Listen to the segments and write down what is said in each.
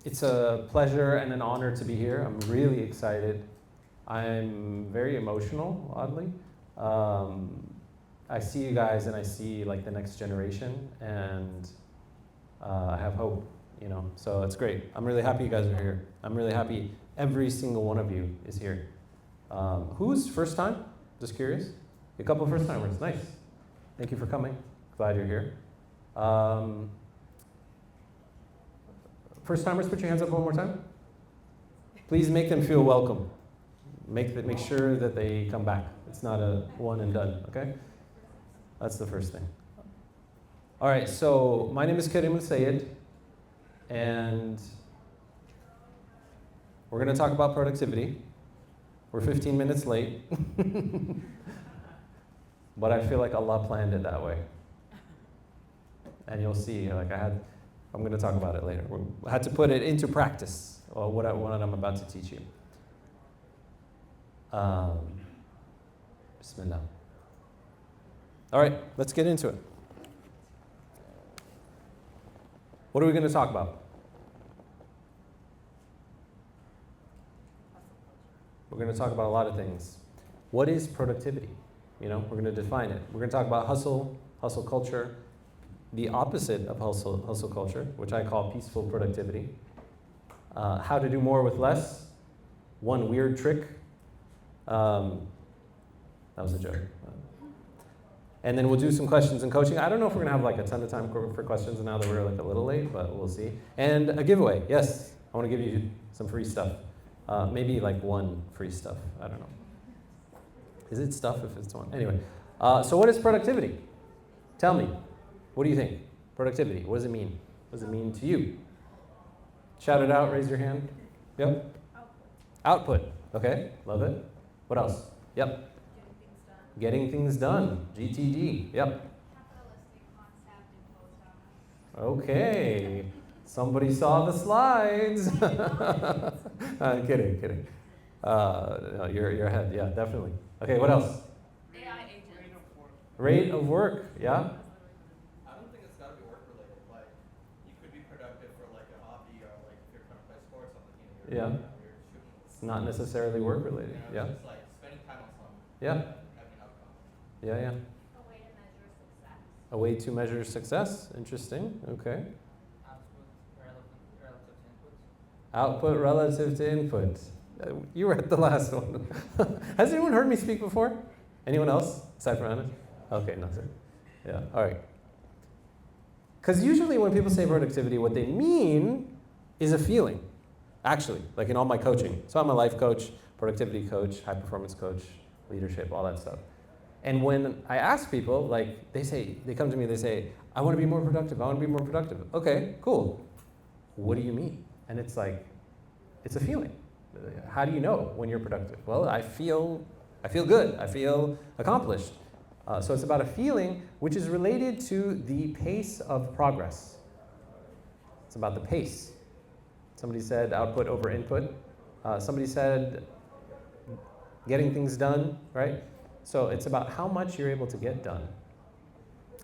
It's a pleasure and an honor to be here. I'm really excited. I'm very emotional, oddly. I see you guys and I see like the next generation, and I have hope, you know, so it's great. I'm really happy you guys are here. I'm really happy every single one of you is here. Who's first time? Just curious. A couple first timers, nice. Thank you for coming, glad you're here. First timers, put your hands up one more time. Please make them feel welcome. Make sure that they come back. It's not a one and done, okay? That's the first thing. All right, so my name is Kareem Elsayed, and we're going to talk about productivity. We're 15 minutes late, but I feel like Allah planned it that way. And you'll see, like I'm going to talk about it later. I had to put it into practice, or what I'm about to teach you. Bismillah. All right, let's get into it. What are we going to talk about? We're going to talk about a lot of things. What is productivity? You know, we're going to define it. We're going to talk about hustle culture, the opposite of hustle culture, which I call peaceful productivity. How to do more with less. One weird trick. That was a joke. And then we'll do some questions and coaching. I don't know if we're going to have like a ton of time for questions now that we're like a little late, but we'll see. And a giveaway. Yes, I want to give you some free stuff. Maybe like one free stuff. I don't know. Is it stuff if it's one? Anyway, so what is productivity? Tell me. What do you think? Productivity, what does it mean? What does it mean to you? Shout it out, raise your hand. Yep. Output. Okay, love it. What else? Yep. Getting things done. GTD. Yep. Okay. Somebody saw the slides. Kidding. No, you're ahead. Yeah, definitely. Okay, what else? AI agent. Rate of work. Yeah. I don't think it's got to be work related. Like, you could be productive for like a hobby, or like if you're trying to play sports, something. Yeah. You're shooting. It's not necessarily work related. You know, Yeah. it's just like spending time on something. Yeah. Having an outcome. Yeah. A way to measure success. A way to measure success. Interesting. Okay. Output relative to input. You were at the last one. Has anyone heard me speak before? Anyone else aside from Anna? Okay, nothing. Yeah. All right. Because usually when people say productivity, what they mean is a feeling. Actually, like in all my coaching. So I'm a life coach, productivity coach, high performance coach, leadership, all that stuff. And when I ask people, like they come to me, they say, I want to be more productive. I want to be more productive. Okay, cool. What do you mean? And it's like, it's a feeling. How do you know when you're productive? Well, I feel good. I feel accomplished. So it's about a feeling which is related to the pace of progress. It's about the pace. Somebody said output over input. Somebody said getting things done, right? So it's about how much you're able to get done.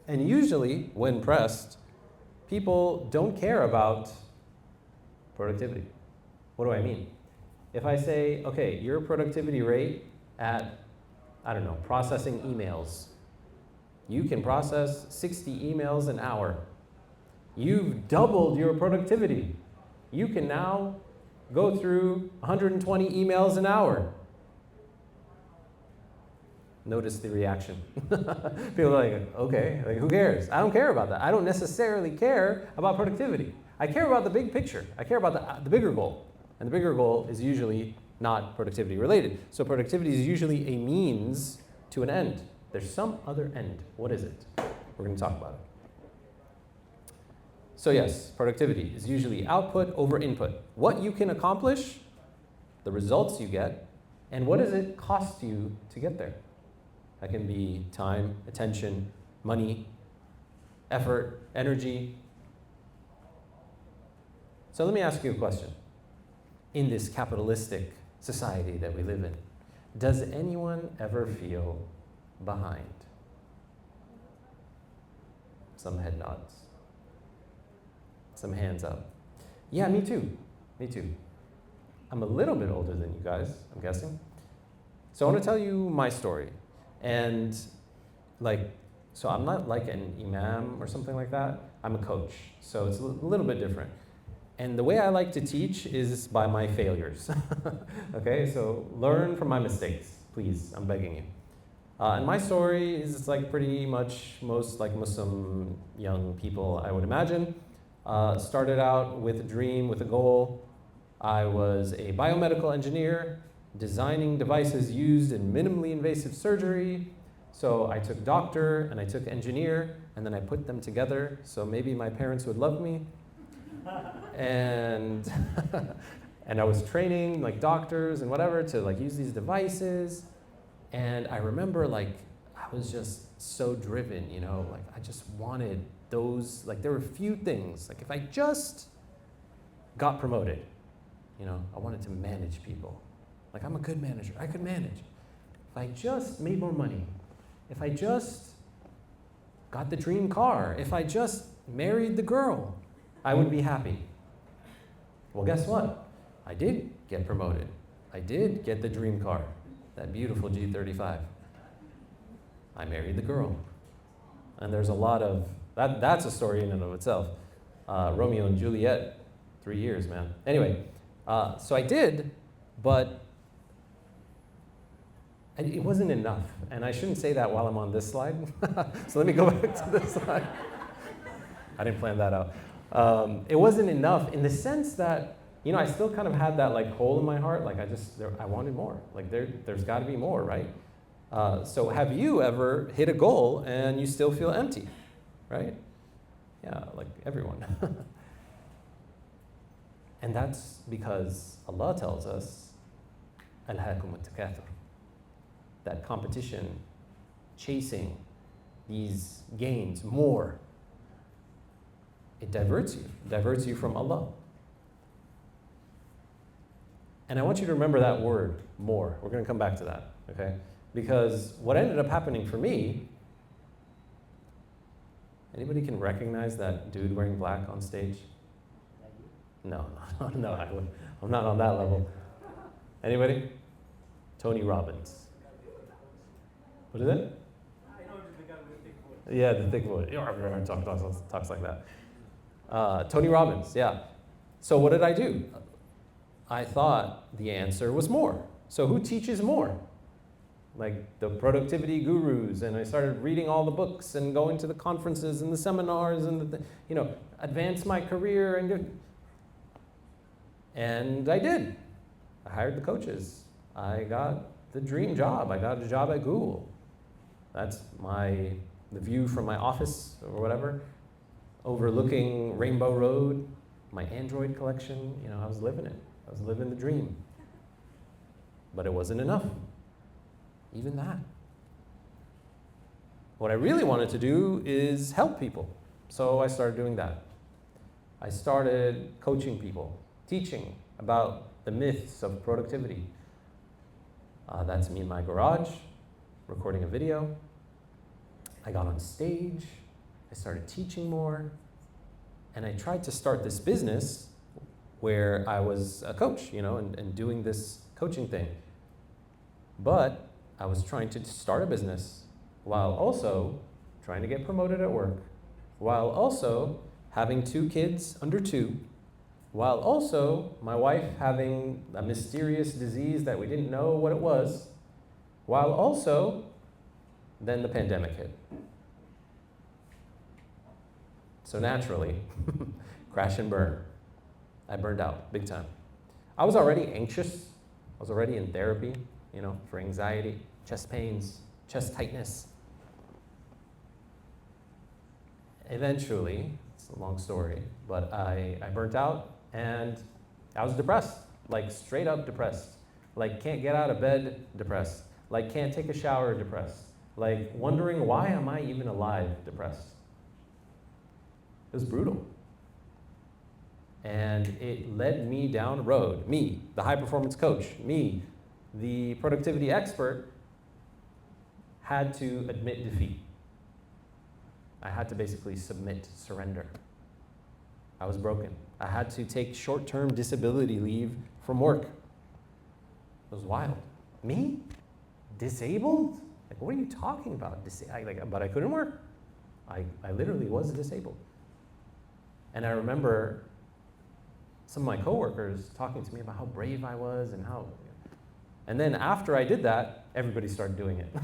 And usually, when pressed, people don't care about productivity. What do I mean? If I say, okay, your productivity rate at, I don't know, processing emails, you can process 60 emails an hour. You've doubled your productivity. You can now go through 120 emails an hour. Notice the reaction. People are like, okay, like who cares? I don't care about that. I don't necessarily care about productivity. I care about the big picture. I care about the bigger goal. And the bigger goal is usually not productivity related. So productivity is usually a means to an end. There's some other end. What is it? We're going to talk about it. So yes, productivity is usually output over input. What you can accomplish, the results you get, and what does it cost you to get there? That can be time, attention, money, effort, energy. So let me ask you a question. In this capitalistic society that we live in, does anyone ever feel behind? Some head nods. Some hands up. Yeah, me too. Me too. I'm a little bit older than you guys, I'm guessing. So I want to tell you my story. And so I'm not like an imam or something like that. I'm a coach. So it's a little bit different. And the way I like to teach is by my failures. Okay, so learn from my mistakes, please. I'm begging you. And my story is like pretty much most like Muslim young people, I would imagine. Started out with a dream, with a goal. I was a biomedical engineer, designing devices used in minimally invasive surgery. So I took doctor and I took engineer, and then I put them together so maybe my parents would love me. And and I was training like doctors and whatever to like use these devices. And I remember like I was just so driven, you know, like I just wanted those, like there were few things, like if I just got promoted, you know, I wanted to manage people. Like I'm a good manager, I could manage. If I just made more money, if I just got the dream car, if I just married the girl, I would be happy. Well, guess what? I did get promoted. I did get the dream car, that beautiful G35. I married the girl. And there's a lot of, that's a story in and of itself. Romeo and Juliet, 3 years, man. Anyway, so I did, but it wasn't enough. And I shouldn't say that while I'm on this slide. So let me go back to this slide. I didn't plan that out. It wasn't enough in the sense that, you know, I still kind of had that like hole in my heart. Like I wanted more. Like there's got to be more, right? So have you ever hit a goal and you still feel empty, right? Yeah, like everyone. And that's because Allah tells us, "Alhaakum at-takathur," that competition, chasing these gains, more, it diverts you from Allah. And I want you to remember that word, more. We're going to come back to that, okay? Because what ended up happening for me, anybody can recognize that dude wearing black on stage? No, I'm not on that level. Anybody? Tony Robbins. What is it? I know the guy with the thick voice. Yeah, the thick voice. Talks like that. Tony Robbins, yeah. So what did I do? I thought the answer was more. So who teaches more? Like the productivity gurus, and I started reading all the books and going to the conferences and the seminars and advance my career and I did. I hired the coaches. I got the dream job. I got a job at Google. That's the view from my office or whatever, overlooking Rainbow Road, my Android collection. You know, I was living it. I was living the dream. But it wasn't enough. Even that. What I really wanted to do is help people. So I started doing that. I started coaching people, teaching about the myths of productivity. That's me in my garage, recording a video. I got on stage. I started teaching more. And I tried to start this business where I was a coach, and doing this coaching thing. But I was trying to start a business while also trying to get promoted at work, while also having 2 kids under 2, while also my wife having a mysterious disease that we didn't know what it was, while also then the pandemic hit. So naturally, crash and burn. I burned out big time. I was already anxious. I was already in therapy, for anxiety, chest pains, chest tightness. Eventually, it's a long story, but I burnt out and I was depressed, like straight up depressed. Like can't get out of bed, depressed. Like can't take a shower, depressed. Like wondering why am I even alive, depressed. It was brutal. And it led me down a road. Me, the high performance coach, me, the productivity expert, had to admit defeat. I had to basically surrender. I was broken. I had to take short-term disability leave from work. It was wild. Me? Disabled? Like, what are you talking about? But I couldn't work. I literally was disabled. And I remember some of my coworkers talking to me about how brave I was and how... And then after I did that, everybody started doing it.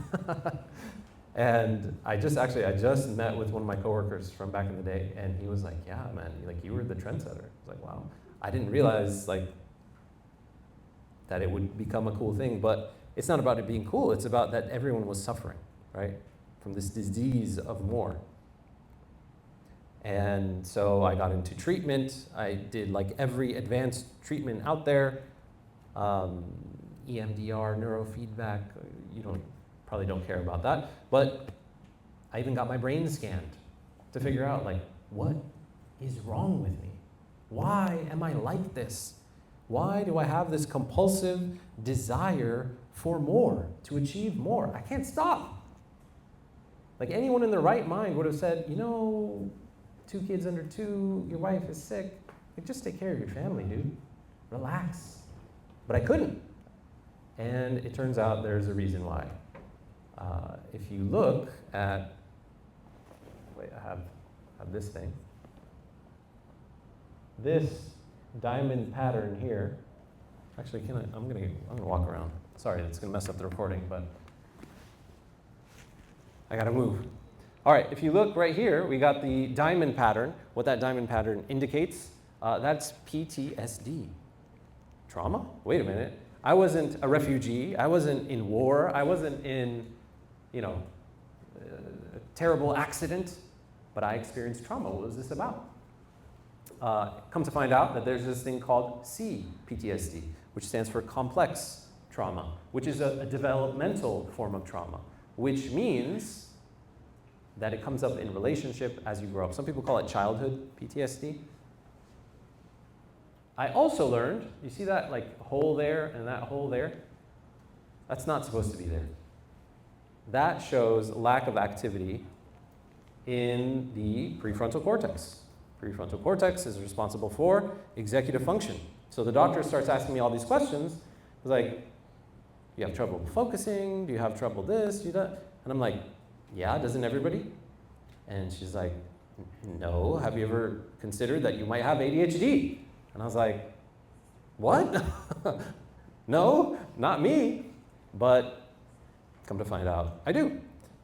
And I just met with one of my coworkers from back in the day, and he was like, yeah, man, like you were the trendsetter. I was like, wow. I didn't realize like that it would become a cool thing, but it's not about it being cool, it's about that everyone was suffering, right? From this disease of more. And so I got into treatment. I did like every advanced treatment out there. EMDR, neurofeedback, you probably don't care about that. But I even got my brain scanned to figure out like, what is wrong with me? Why am I like this? Why do I have this compulsive desire for more, to achieve more? I can't stop. Like anyone in their right mind would have said, 2 kids under 2, your wife is sick. Like, just take care of your family, dude. Relax. But I couldn't. And it turns out there's a reason why. If you look at, wait, I have this thing. This diamond pattern here. Actually, I'm gonna walk around. Sorry, it's gonna mess up the recording, but I gotta move. All right, if you look right here, we got the diamond pattern. What that diamond pattern indicates, that's PTSD. Trauma? Wait a minute. I wasn't a refugee. I wasn't in war. I wasn't in, a terrible accident, but I experienced trauma. What was this about? Come to find out that there's this thing called CPTSD, which stands for complex trauma, which is a developmental form of trauma, which means that it comes up in relationship as you grow up. Some people call it childhood PTSD. I also learned, you see that like hole there and that hole there? That's not supposed to be there. That shows lack of activity in the prefrontal cortex. Prefrontal cortex is responsible for executive function. So the doctor starts asking me all these questions. It's like, you have trouble focusing? Do you have trouble this? Do you that? And I'm like, yeah, doesn't everybody? And she's like, no, have you ever considered that you might have ADHD? And I was like, what? No, not me. But come to find out, I do.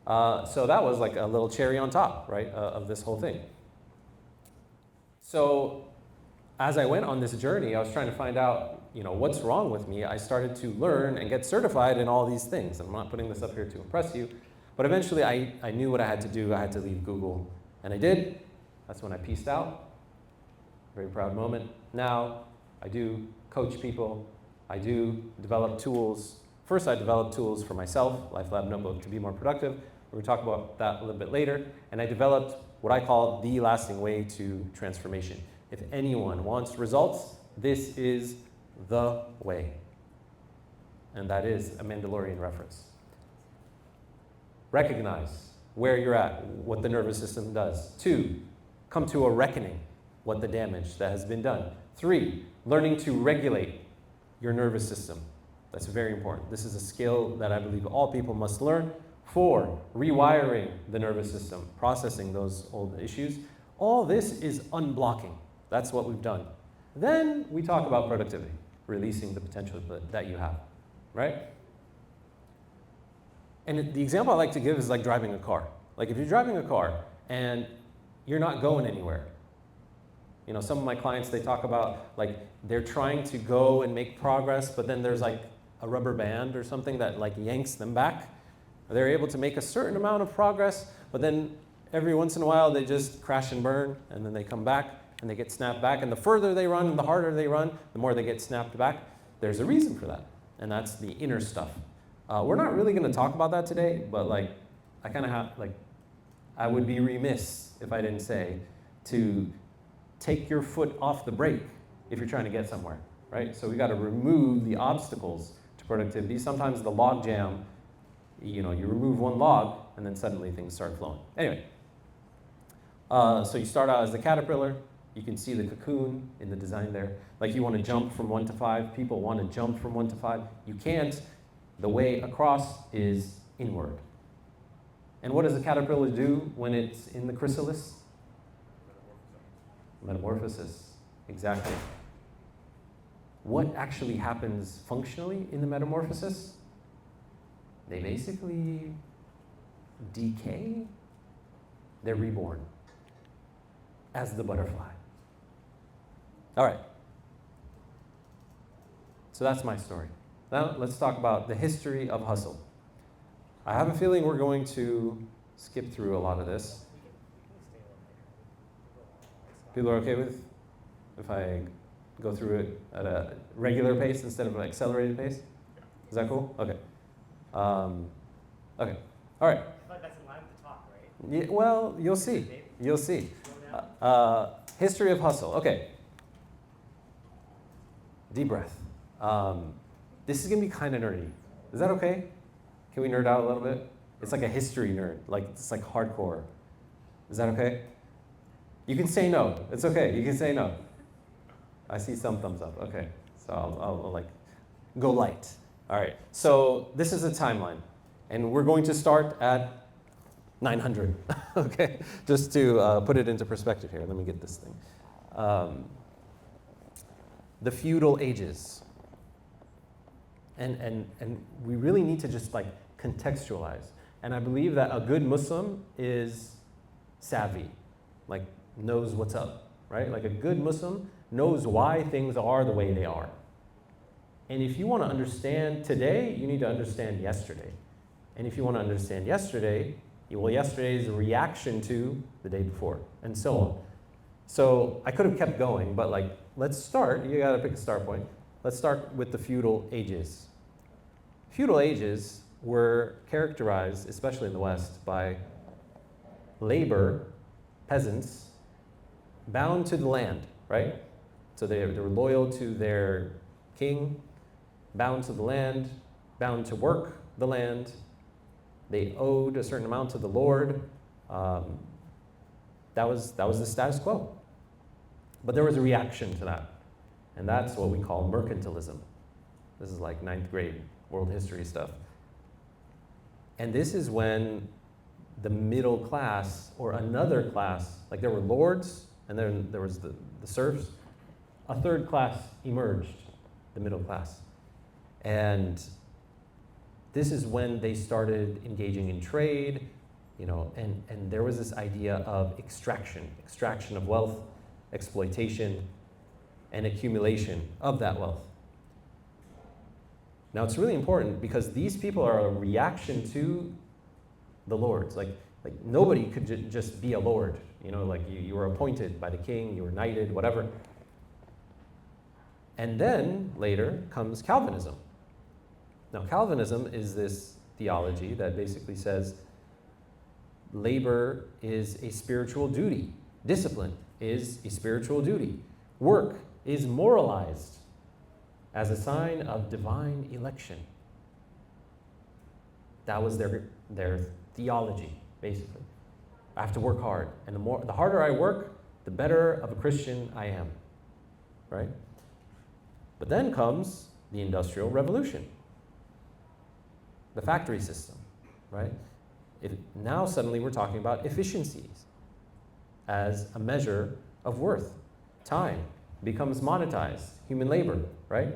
So that was like a little cherry on top, right, of this whole thing. So as I went on this journey, I was trying to find out, what's wrong with me. I started to learn and get certified in all these things. I'm not putting this up here to impress you. But eventually, I knew what I had to do. I had to leave Google. And I did. That's when I peaced out. Very proud moment. Now, I do coach people. I do develop tools. First, I developed tools for myself, Life Lab Notebook, to be more productive. We're going to talk about that a little bit later. And I developed what I call the lasting way to transformation. If anyone wants results, this is the way. And that is a Mandalorian reference. Recognize where you're at, what the nervous system does. 2, come to a reckoning, what the damage that has been done. 3, learning to regulate your nervous system. That's very important. This is a skill that I believe all people must learn. 4, rewiring the nervous system, processing those old issues. All this is unblocking. That's what we've done. Then we talk about productivity, releasing the potential that you have, right? And the example I like to give is like driving a car. Like if you're driving a car and you're not going anywhere. Some of my clients, they talk about like they're trying to go and make progress, but then there's like a rubber band or something that like yanks them back. They're able to make a certain amount of progress, but then every once in a while they just crash and burn, and then they come back and they get snapped back. And the further they run and the harder they run, the more they get snapped back. There's a reason for that, and that's the inner stuff. We're not really going to talk about that today, but like I kind of have I would be remiss if I didn't say to take your foot off the brake if you're trying to get somewhere, right? So we got to remove the obstacles to productivity. Sometimes the log jam, you remove one log and then suddenly things start flowing. Anyway, so you start out as the caterpillar, You can see the cocoon in the design there. Like you want to jump from 1 to 5. People want to jump from 1 to 5. You can't. The way across is inward. And what does a caterpillar do when it's in the chrysalis? Metamorphosis. Exactly. What actually happens functionally in the metamorphosis? They basically decay. They're reborn as the butterfly. All right. So that's my story. Now let's talk about the history of hustle. I have a feeling we're going to skip through a lot of this. People are okay with if I go through it at a regular pace instead of an accelerated pace? Is that cool? Okay. Okay. All right. I thought that's in line with the talk, right? Yeah, well, you'll see. You'll see. History of hustle. Okay. Deep breath. This is going to be kind of nerdy. Is that okay? Can we nerd out a little bit? It's like a history nerd. Like, it's like hardcore. Is that okay? You can say no. It's okay. You can say no. I see some thumbs up. Okay. So I'll like go light. All right. So this is a timeline. And we're going to start at 900. Okay. Just to put it into perspective here. Let me get this thing. The feudal ages. And we really need to just like contextualize. And I believe that a good Muslim is savvy, like knows what's up, right? Like a good Muslim knows why things are the way they are. And if you want to understand today, you need to understand yesterday. And if you want to understand yesterday, well, yesterday is a reaction to the day before, and so on. So I could have kept going, but like, let's start. You got to pick a start point. Let's start with the feudal ages. Feudal ages were characterized, especially in the West, by labor, peasants, bound to the land, right? So they were loyal to their king, bound to the land, bound to work the land. They owed a certain amount to the Lord. That was the status quo. But there was a reaction to that. And that's what we call mercantilism. This is like 9th grade world history stuff. And this is when the middle class or another class, like there were lords and then there was the serfs, a third class emerged, the middle class. And this is when they started engaging in trade, you know, and there was this idea of extraction of wealth, exploitation, and accumulation of that wealth. Now it's really important because these people are a reaction to the lords. Like nobody could just be a lord. You know, like you were appointed by the king, you were knighted, whatever. And then later comes Calvinism. Now Calvinism is this theology that basically says labor is a spiritual duty. Discipline is a spiritual duty. Work is moralized as a sign of divine election. That was their theology, basically. I have to work hard, and the harder I work, the better of a Christian I am, right? But then comes the Industrial Revolution, the factory system, right? Now suddenly we're talking about efficiencies as a measure of worth. Time becomes monetized, human labor, right?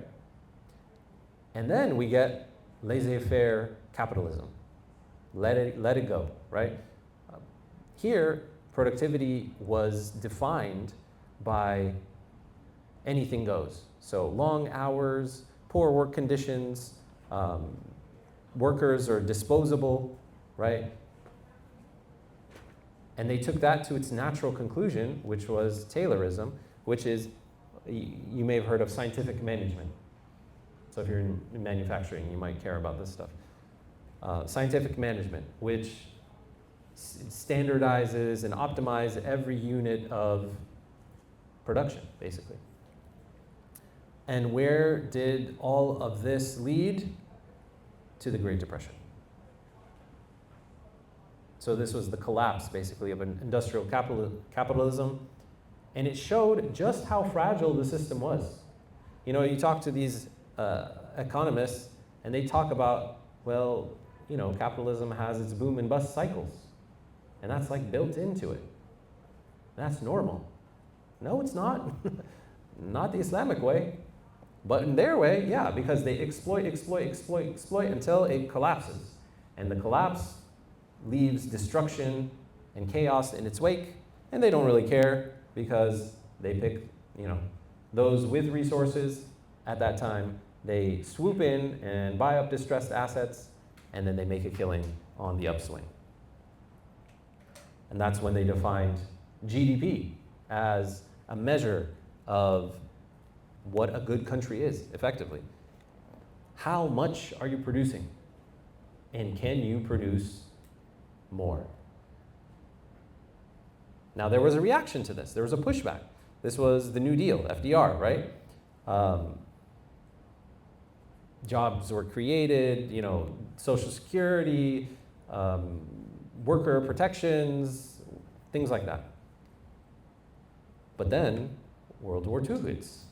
And then we get laissez-faire capitalism. Let it go, right? Here, productivity was defined by anything goes. So long hours, poor work conditions, workers are disposable, right? And they took that to its natural conclusion, which was Taylorism, which is, you may have heard of scientific management. So if you're in manufacturing, you might care about this stuff. Scientific management, which standardizes and optimizes every unit of production, basically. And where did all of this lead? To the Great Depression. So this was the collapse, basically, of an industrial capitalism And it showed just how fragile the system was. You know, you talk to these economists, and they talk about, well, you know, capitalism has its boom and bust cycles. And that's like built into it. That's normal. No, it's not. Not the Islamic way. But in their way, yeah, because they exploit until it collapses. And the collapse leaves destruction and chaos in its wake, and they don't really care because they pick, you know, those with resources at that time. They swoop in and buy up distressed assets, and then they make a killing on the upswing. And that's when they defined GDP as a measure of what a good country is, effectively. How much are you producing? And can you produce more? Now, there was a reaction to this. There was a pushback. This was the New Deal, FDR, right? Jobs were created, you know, Social Security, worker protections, things like that. But then World War II hits.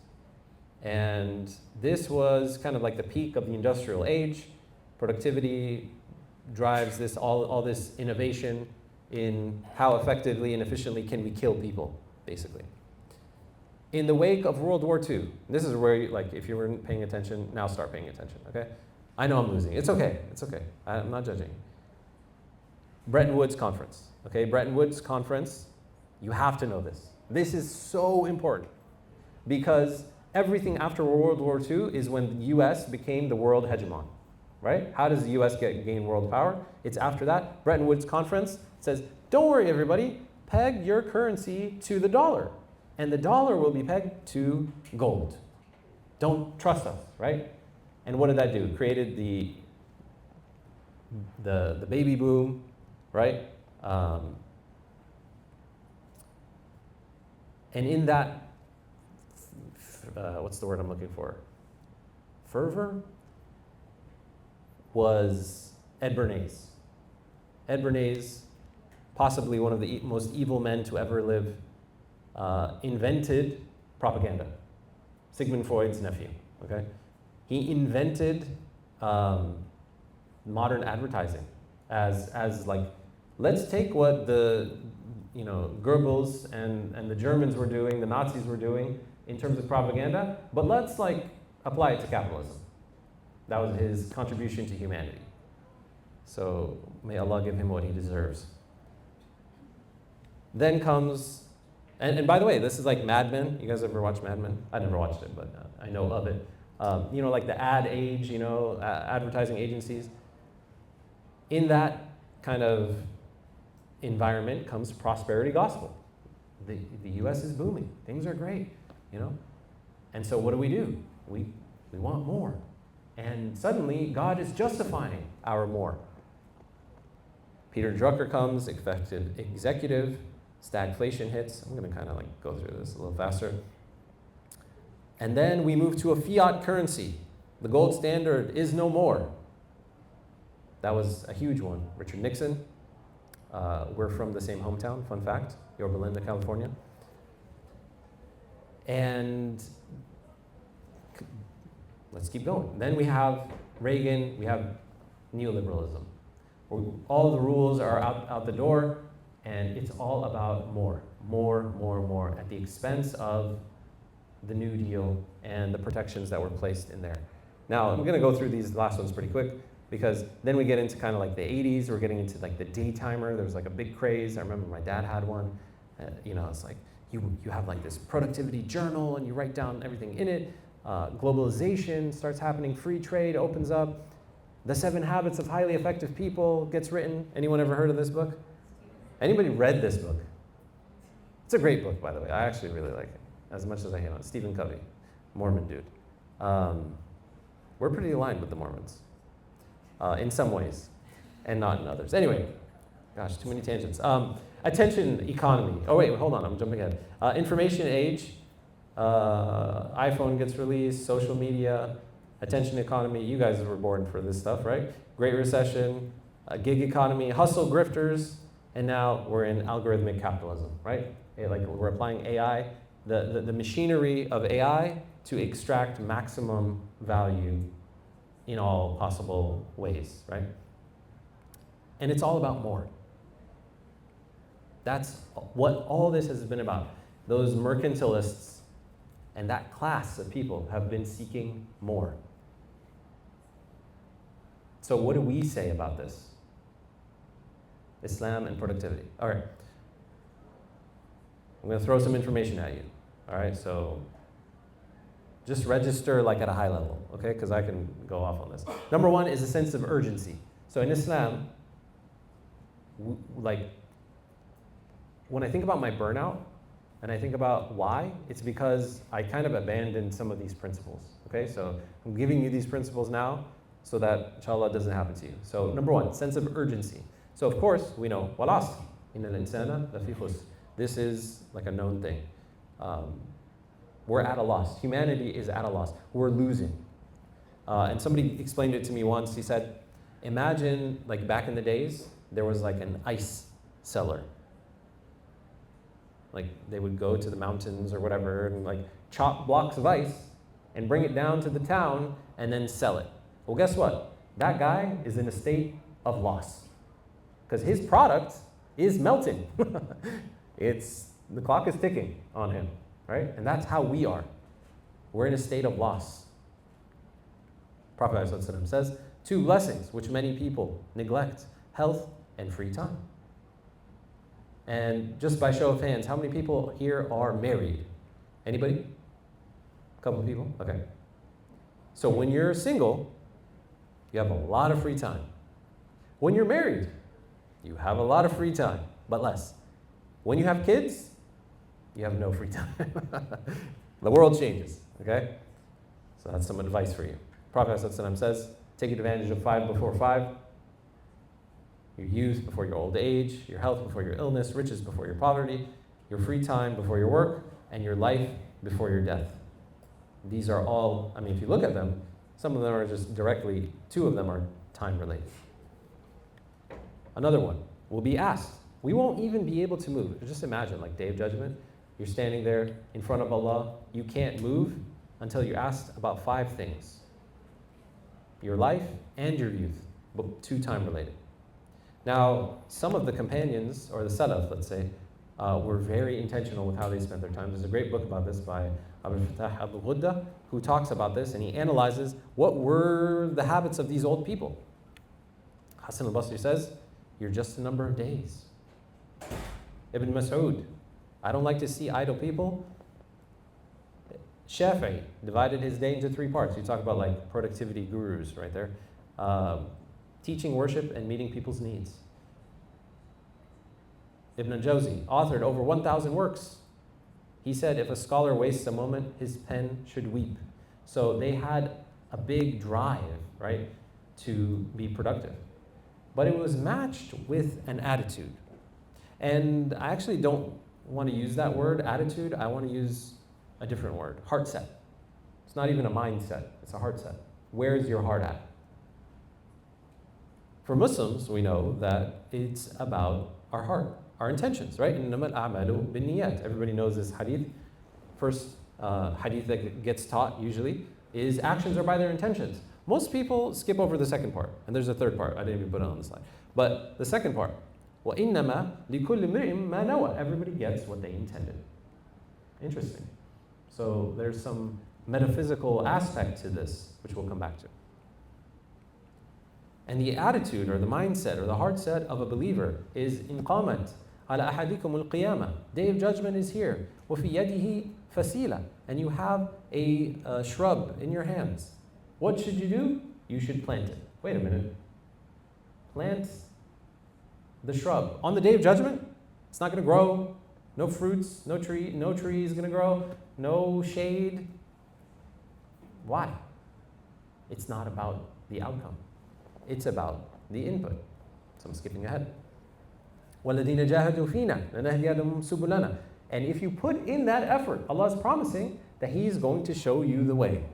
And this was kind of like the peak of the industrial age. Productivity drives this all this innovation in how effectively and efficiently can we kill people, basically. In the wake of World War II, this is where, like, if you weren't paying attention, now start paying attention, okay? I know I'm losing. It's okay. It's okay. I'm not judging. Bretton Woods Conference, okay? Bretton Woods Conference, you have to know this. This is so important because everything after World War II is when the US became the world hegemon, right? How does the US gain world power? It's after that. Bretton Woods Conference says, don't worry, everybody, peg your currency to the dollar, and the dollar will be pegged to gold. Don't trust us, right? And what did that do? It created the baby boom, right? And in that, what's the word I'm looking for? Fervor was Ed Bernays. Ed Bernays, possibly one of the most evil men to ever live, invented propaganda. Sigmund Freud's nephew, okay? He invented modern advertising as like, let's take what the, you know, Goebbels and the Germans were doing, the Nazis were doing in terms of propaganda, but let's like apply it to capitalism. That was his contribution to humanity. So may Allah give him what he deserves. Then comes, and by the way, this is like Mad Men. You guys ever watch Mad Men? I never watched it, but I know of it. You know, like the ad age, you know, advertising agencies. In that kind of environment comes prosperity gospel. The US is booming. Things are great, you know. And so what do? We want more. And suddenly God is justifying our more. Peter Drucker comes, effective executive, stagflation hits. I'm going to kind of like go through this a little faster. And then we move to a fiat currency. The gold standard is no more. That was a huge one. Richard Nixon. We're from the same hometown, fun fact, Yorba Linda, California. And let's keep going. Then we have Reagan, we have neoliberalism. All the rules are out the door, and it's all about more at the expense of the New Deal and the protections that were placed in there. Now, I'm gonna go through these last ones pretty quick, because then we get into kind of like the 80s, we're getting into like the daytimer. There was like a big craze. I remember my dad had one. You know, it's like you have like this productivity journal and you write down everything in it. Globalization starts happening, free trade opens up. The 7 Habits of Highly Effective People gets written. Anyone ever heard of this book? Anybody read this book? It's a great book, by the way. I actually really like it, as much as I hate on it. Stephen Covey, Mormon dude. We're pretty aligned with the Mormons. In some ways, and not in others. Anyway, gosh, too many tangents. Attention economy. Oh wait, hold on, I'm jumping ahead. Information age, iPhone gets released, social media, attention economy. You guys were born for this stuff, right? Great Recession, gig economy, hustle grifters, and now we're in algorithmic capitalism, right? Like we're applying AI, the machinery of AI to extract maximum value in all possible ways, right? And it's all about more. That's what all this has been about. Those mercantilists and that class of people have been seeking more. So what do we say about this? Islam and productivity. All right. I'm going to throw some information at you. All right, so just register like at a high level, okay? Because I can go off on this. Number one is a sense of urgency. So in Islam, like when I think about my burnout and I think about why, it's because I kind of abandoned some of these principles, okay? So I'm giving you these principles now so that, inshallah, it doesn't happen to you. So number one, sense of urgency. So of course, we know, وَالْعَصْرِ إِنَّ الْإِنسَانَ لَفِي خُسْرٍ. This is like a known thing. We're at a loss. Humanity is at a loss. We're losing. And somebody explained it to me once. He said, imagine like back in the days, there was like an ice cellar. Like they would go to the mountains or whatever and like chop blocks of ice and bring it down to the town and then sell it. Well, guess what? That guy is in a state of loss because his product is melting. The clock is ticking on him, right? And that's how we are. We're in a state of loss. Prophet ﷺ says, 2 blessings which many people neglect, health and free time. And just by show of hands, how many people here are married? Anybody? A couple of people? Okay. So when you're single, you have a lot of free time. When you're married, you have a lot of free time, but less. When you have kids, you have no free time. The world changes, okay? So that's some advice for you. Prophet ﷺ says, take advantage of 5 before 5. Your youth before your old age, your health before your illness, riches before your poverty, your free time before your work, and your life before your death. These are all, I mean, if you look at them, some of them are just directly, 2 of them are time related. Another one will be asked. We won't even be able to move. Just imagine, like Day of Judgment, you're standing there in front of Allah, you can't move until you're asked about 5 things. Your life and your youth, but 2 time related. Now, some of the companions, or the Salaf, let's say, were very intentional with how they spent their time. There's a great book about this by Abu Fatah Abu Ghudda, who talks about this, and he analyzes what were the habits of these old people. Hassan al-Basri says, you're just a number of days. Ibn Mas'ud, I don't like to see idle people. Shafi'i divided his day into 3 parts. You talk about like productivity gurus right there. Teaching, worship, and meeting people's needs. Ibn al-Jawzi authored over 1,000 works. He said if a scholar wastes a moment, his pen should weep. So they had a big drive, right, to be productive. But it was matched with an attitude. And I actually don't want to use that word, attitude. I want to use a different word, heart set. It's not even a mindset, it's a heart set. Where's your heart at? For Muslims, we know that it's about our heart, our intentions, right? إِنَّمَا الْأَعْمَالُ بِالنِّيَّاتِ. Everybody knows this hadith. First hadith that gets taught usually is actions are by their intentions. Most people skip over the second part, and there's a third part. I didn't even put it on the slide. But the second part, وَإِنَّمَا لِكُلِّ امْرِئٍ مَا نَوَى. Everybody gets what they intended. Interesting. So there's some metaphysical aspect to this, which we'll come back to. And the attitude or the mindset or the heart set of a believer is inqamat ala ahadikum al-qiyamah. Day of Judgment is here. وَفِي يَدِهِ فَسِيلَةٌ. And you have a shrub in your hands. What should you do? You should plant it. Wait a minute. Plant the shrub. On the Day of Judgment, it's not going to grow. No fruits, no tree is going to grow. No shade. Why? It's not about the outcome. It's about the input. So I'm skipping ahead. وَالَّذِينَ جَاهَدُوا فِينَا لَنَهْدِيَنَّهُمْ سُبُلَنَا. And if you put in that effort, Allah is promising that He's going to show you the way.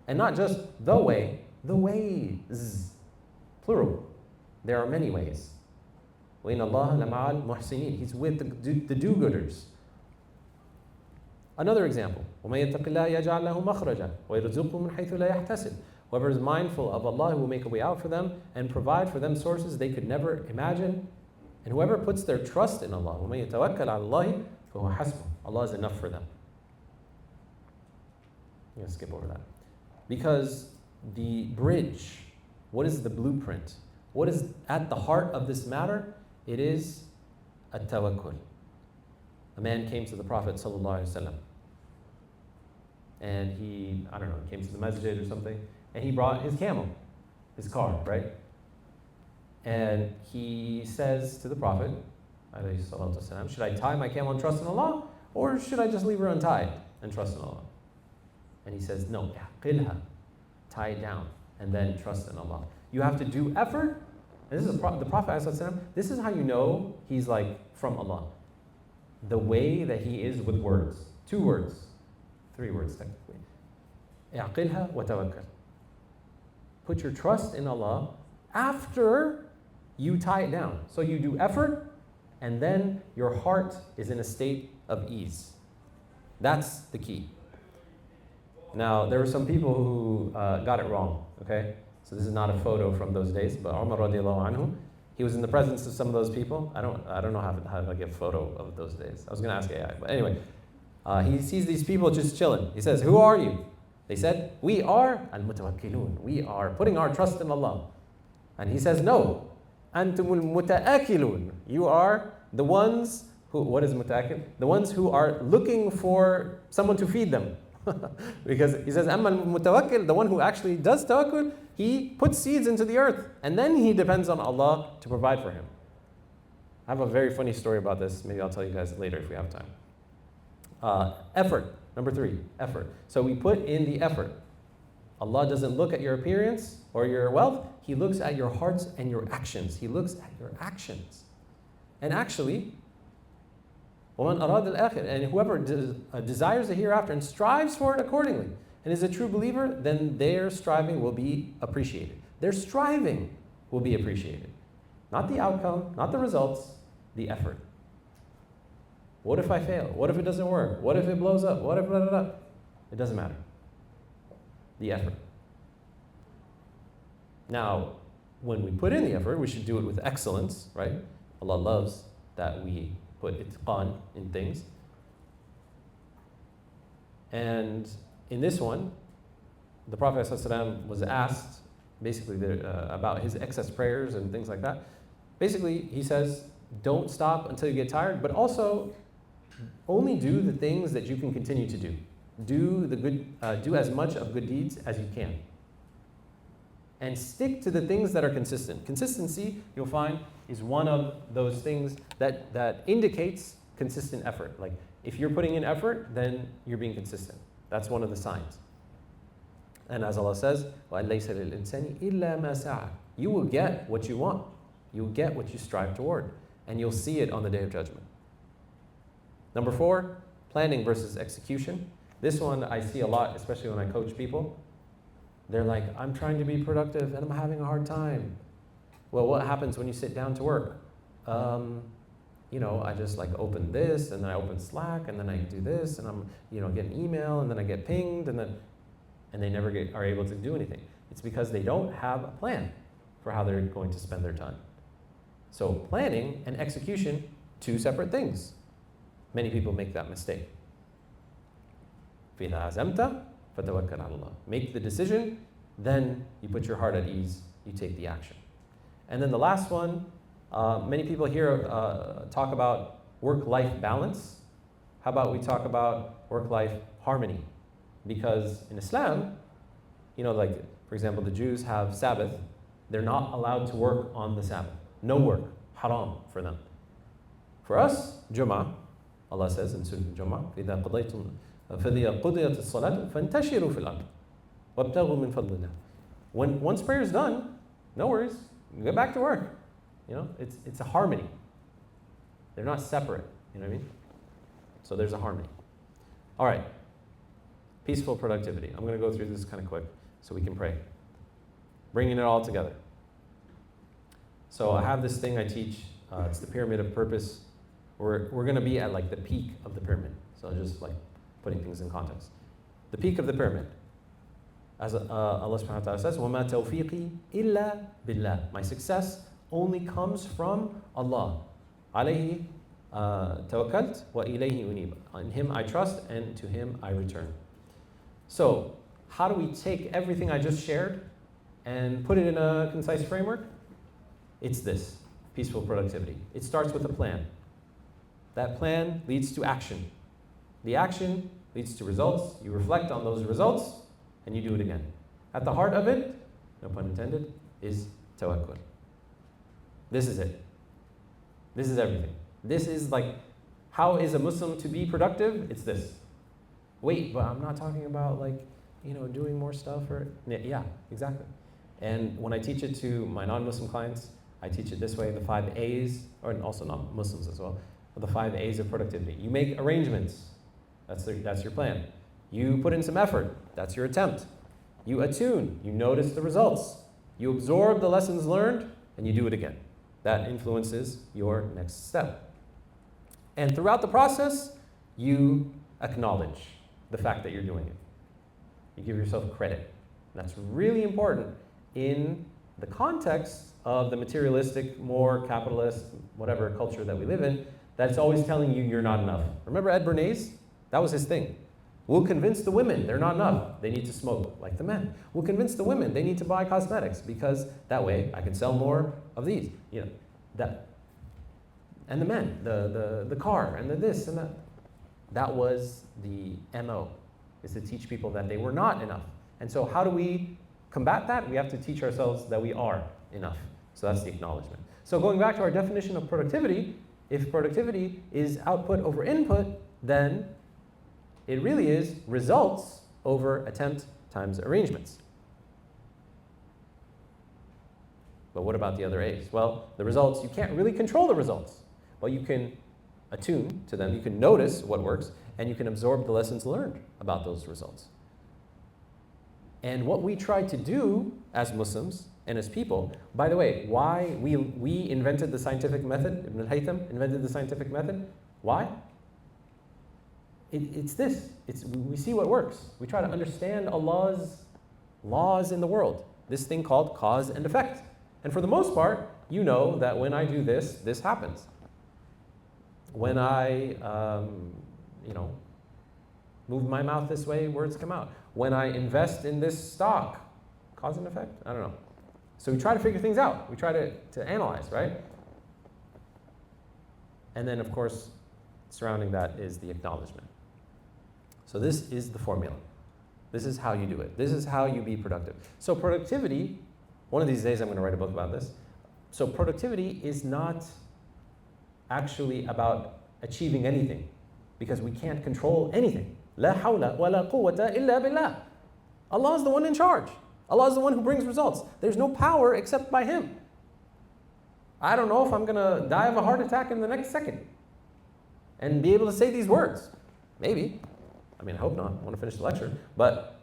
And not just the way, the ways. Plural. There are many ways. وَإِنَّ اللَّهَ لَمَعَ الْمُحْسِنِينَ. He's with the do-gooders. Another example, وَمَن يَتَّقِ اللَّهَ يَجْعَلْ لَهُ مَخْرَجًا وَيَرْزُقْهُ مِنْ حَيْثُ لَا يَحْتَسِبُ. Whoever is mindful of Allah, who will make a way out for them and provide for them sources they could never imagine. And whoever puts their trust in Allah, وَمَن يَتَوَكَّلْ عَلَى اللَّهِ فَهُوَ حَسْبُهُ. Allah is enough for them. I'm going to skip over that. Because the bridge, what is the blueprint? What is at the heart of this matter? It is at-tawakkul. A man came to the Prophet ﷺ, and he, I don't know, came to the masjid or something, and he brought his camel, his car, right? And he says to the Prophet, ﷺ, should I tie my camel and trust in Allah, or should I just leave her untied and trust in Allah? And he says, no, اعقلها, tie it down, and then trust in Allah. You have to do effort. And this is the Prophet ﷺ, this is how you know he's like from Allah. The way that he is with words. 2 words. 3 words technically. اعقلها وتوكل. Put your trust in Allah after you tie it down. So you do effort, and then your heart is in a state of ease. That's the key. Now, there were some people who got it wrong, okay? So this is not a photo from those days, but Umar radiallahu anhu, he was in the presence of some of those people. I don't know how to get a photo of those days. I was going to ask AI, but anyway. He sees these people just chilling. He says, who are you? They said, we are al-mutawakkilun. We are putting our trust in Allah. And he says, no. Antumul muta'akilun. You are the ones who, what is muta'akil? The ones who are looking for someone to feed them. Because he says, amma al-mutawakkil, the one who actually does tawakkul, he puts seeds into the earth, and then he depends on Allah to provide for him. I have a very funny story about this. Maybe I'll tell you guys later if we have time. Effort. Number 3, effort. So we put in the effort. Allah doesn't look at your appearance or your wealth. He looks at your hearts and your actions. He looks at your actions. And actually, وَمَنْ أَرَادَ الْآخِرَ, and whoever desires the hereafter and strives for it accordingly, and is a true believer, then their striving will be appreciated. Their striving will be appreciated. Not the outcome, not the results, the effort. What if I fail? What if it doesn't work? What if it blows up? What if blah, blah, blah? It doesn't matter. The effort. Now, when we put in the effort, we should do it with excellence, right? Allah loves that we put itqan in things. And in this one, the Prophet ﷺ was asked basically about his excess prayers and things like that. Basically, he says, don't stop until you get tired, but also only do the things that you can continue to do. Do as much of good deeds as you can. And stick to the things that are consistent. Consistency, you'll find, is one of those things that indicates consistent effort. Like, if you're putting in effort, then you're being consistent. That's one of the signs. And as Allah says, وَأَلَّيْسَ لِلْإِنسَانِ إِلَّا مَا سَعَى. You will get what you want. You will get what you strive toward. And you'll see it on the Day of Judgment. Number 4, planning versus execution. This one I see a lot, especially when I coach people. They're like, I'm trying to be productive and I'm having a hard time. Well, what happens when you sit down to work? I just like open this, and then I open Slack, and then I do this, and I'm, get an email, and then I get pinged, and they never are able to do anything. It's because they don't have a plan for how they're going to spend their time. So planning and execution, 2 separate things. Many people make that mistake. فَإِذَا عَزَمْتَ فَتَوَكَّلْ عَلَى اللَّهِ. Make the decision, then you put your heart at ease, you take the action. And then the last one, many people here talk about work-life balance. How about we talk about work-life harmony? Because in Islam, like, for example, the Jews have Sabbath. They're not allowed to work on the Sabbath. No work. Haram for them. For us, Jum'ah, Allah says in Surah Jum'ah, إِذَا قُضِيَتِ الصَّلَاةُ فَانْتَشِرُوا فِي الْأَرْضِ وَابْتَغُوا مِنْ فَضْلِ اللَّهِ. Once prayer is done, no worries. Get back to work. It's a harmony. They're not separate. You know what I mean? So there's a harmony. All right. Peaceful productivity. I'm going to go through this kind of quick so we can pray. Bringing it all together. So I have this thing I teach. It's the pyramid of purpose. We're going to be at like the peak of the pyramid. So just like putting things in context. The peak of the pyramid. As Allah subhanahu wa ta'ala says, وَمَا تَوْفِيقِي إِلَّا بِاللَّهِ. My success only comes from Allah. عَلَيْهِ توكلت وإليه أنيب. On Him I trust and to Him I return. So, how do we take everything I just shared and put it in a concise framework? It's this, peaceful productivity. It starts with a plan. That plan leads to action. The action leads to results. You reflect on those results and you do it again. At the heart of it, no pun intended, is tawakkul. This is it. This is everything. This is like, how is a Muslim to be productive? It's this. Wait, but I'm not talking about like, doing more stuff or, yeah, exactly. And when I teach it to my non-Muslim clients, I teach it this way, the 5 A's, or also non-Muslims as well, the 5 A's of productivity. You make arrangements, that's your plan. You put in some effort, that's your attempt. You attune, you notice the results. You absorb the lessons learned, and you do it again. That influences your next step. And throughout the process, you acknowledge the fact that you're doing it. You give yourself credit. That's really important in the context of the materialistic, more capitalist, whatever culture that we live in, that's always telling you you're not enough. Remember Ed Bernays? That was his thing. We'll convince the women they're not enough. They need to smoke like the men. We'll convince the women they need to buy cosmetics because that way I can sell more of these. That. And the men, the car, and the this and that. That was the MO, is to teach people that they were not enough. And so how do we combat that? We have to teach ourselves that we are enough. So that's the acknowledgement. So going back to our definition of productivity, if productivity is output over input, then it really is results over attempt times arrangements. But what about the other A's? Well, the results, you can't really control the results. But you can attune to them, you can notice what works, and you can absorb the lessons learned about those results. And what we try to do as Muslims and as people, by the way, why we invented the scientific method, Ibn al-Haytham invented the scientific method, why? It's this, we see what works. We try to understand Allah's laws in the world, this thing called cause and effect. And for the most part, you know that when I do this, this happens. When I, move my mouth this way, words come out. When I invest in this stock, cause and effect? I don't know. So we try to figure things out. We try to analyze, right? And then, of course, surrounding that is the acknowledgement. So this is the formula. This is how you do it. This is how you be productive. So productivity, one of these days I'm going to write a book about this. So productivity is not actually about achieving anything, because we can't control anything. La hawla wa la quwwata illa billah. Allah is the one in charge. Allah is the one who brings results. There's no power except by Him. I don't know if I'm going to die of a heart attack in the next second and be able to say these words. Maybe. I hope not. I want to finish the lecture. But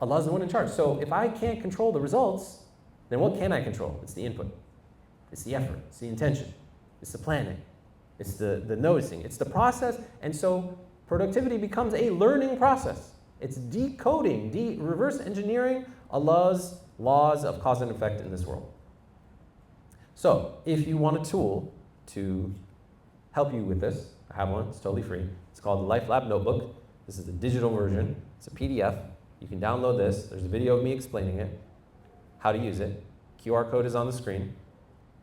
Allah is the one in charge. So if I can't control the results, then what can I control? It's the input. It's the effort. It's the intention. It's the planning. It's the noticing. It's the process. And so productivity becomes a learning process. It's decoding, reverse engineering Allah's laws of cause and effect in this world. So if you want a tool to help you with this, I have one. It's totally free. It's called the Life Lab Notebook. This is the digital version. It's a PDF. You can download this. There's a video of me explaining it, how to use it. QR code is on the screen.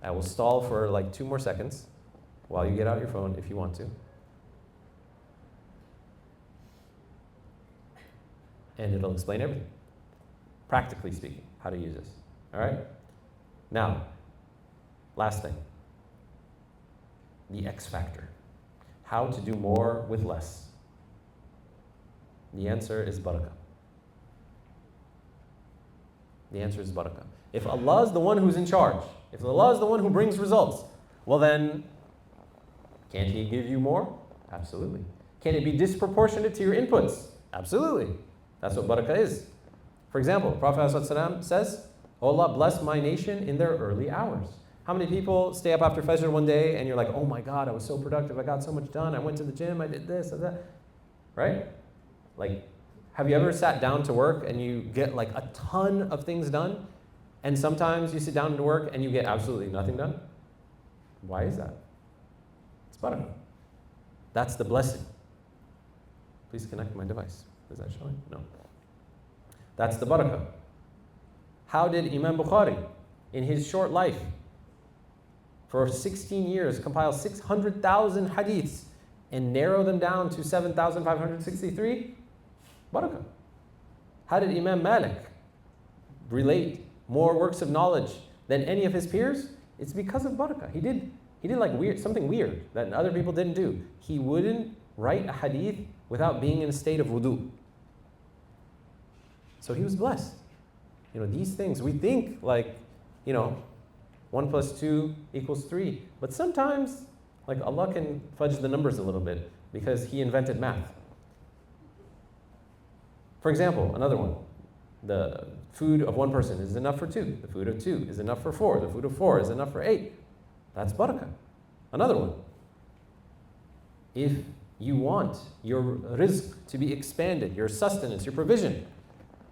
I will stall for like 2 more seconds while you get out your phone if you want to. And it'll explain everything, practically speaking, how to use this. All right? Now, last thing, the X factor. How to do more with less. The answer is barakah. The answer is barakah. If Allah is the one who's in charge, if Allah is the one who brings results, well then, can't He give you more? Absolutely. Can it be disproportionate to your inputs? Absolutely. That's what barakah is. For example, Prophet ﷺ says, "Oh Allah, bless my nation in their early hours." How many people stay up after Fajr one day and you're like, oh my God, I was so productive, I got so much done, I went to the gym, I did this and that, right? Like, have you ever sat down to work and you get like a ton of things done, and sometimes you sit down to work and you get absolutely nothing done? Why is that? It's barakah. That's the blessing. Please connect my device. Is that showing? No. That's the barakah. How did Imam Bukhari, in his short life, for 16 years, compile 600,000 hadiths and narrow them down to 7,563? Barakah. How did Imam Malik relate more works of knowledge than any of his peers? It's because of barakah. He did like something weird that other people didn't do. He wouldn't write a hadith without being in a state of wudu. So he was blessed. These things, we think like, 1 + 2 = 3. But sometimes, like, Allah can fudge the numbers a little bit because He invented math. For example, another one. The food of one person is enough for 2. The food of 2 is enough for 4. The food of 4 is enough for 8. That's barakah. Another one. If you want your rizq to be expanded, your sustenance, your provision,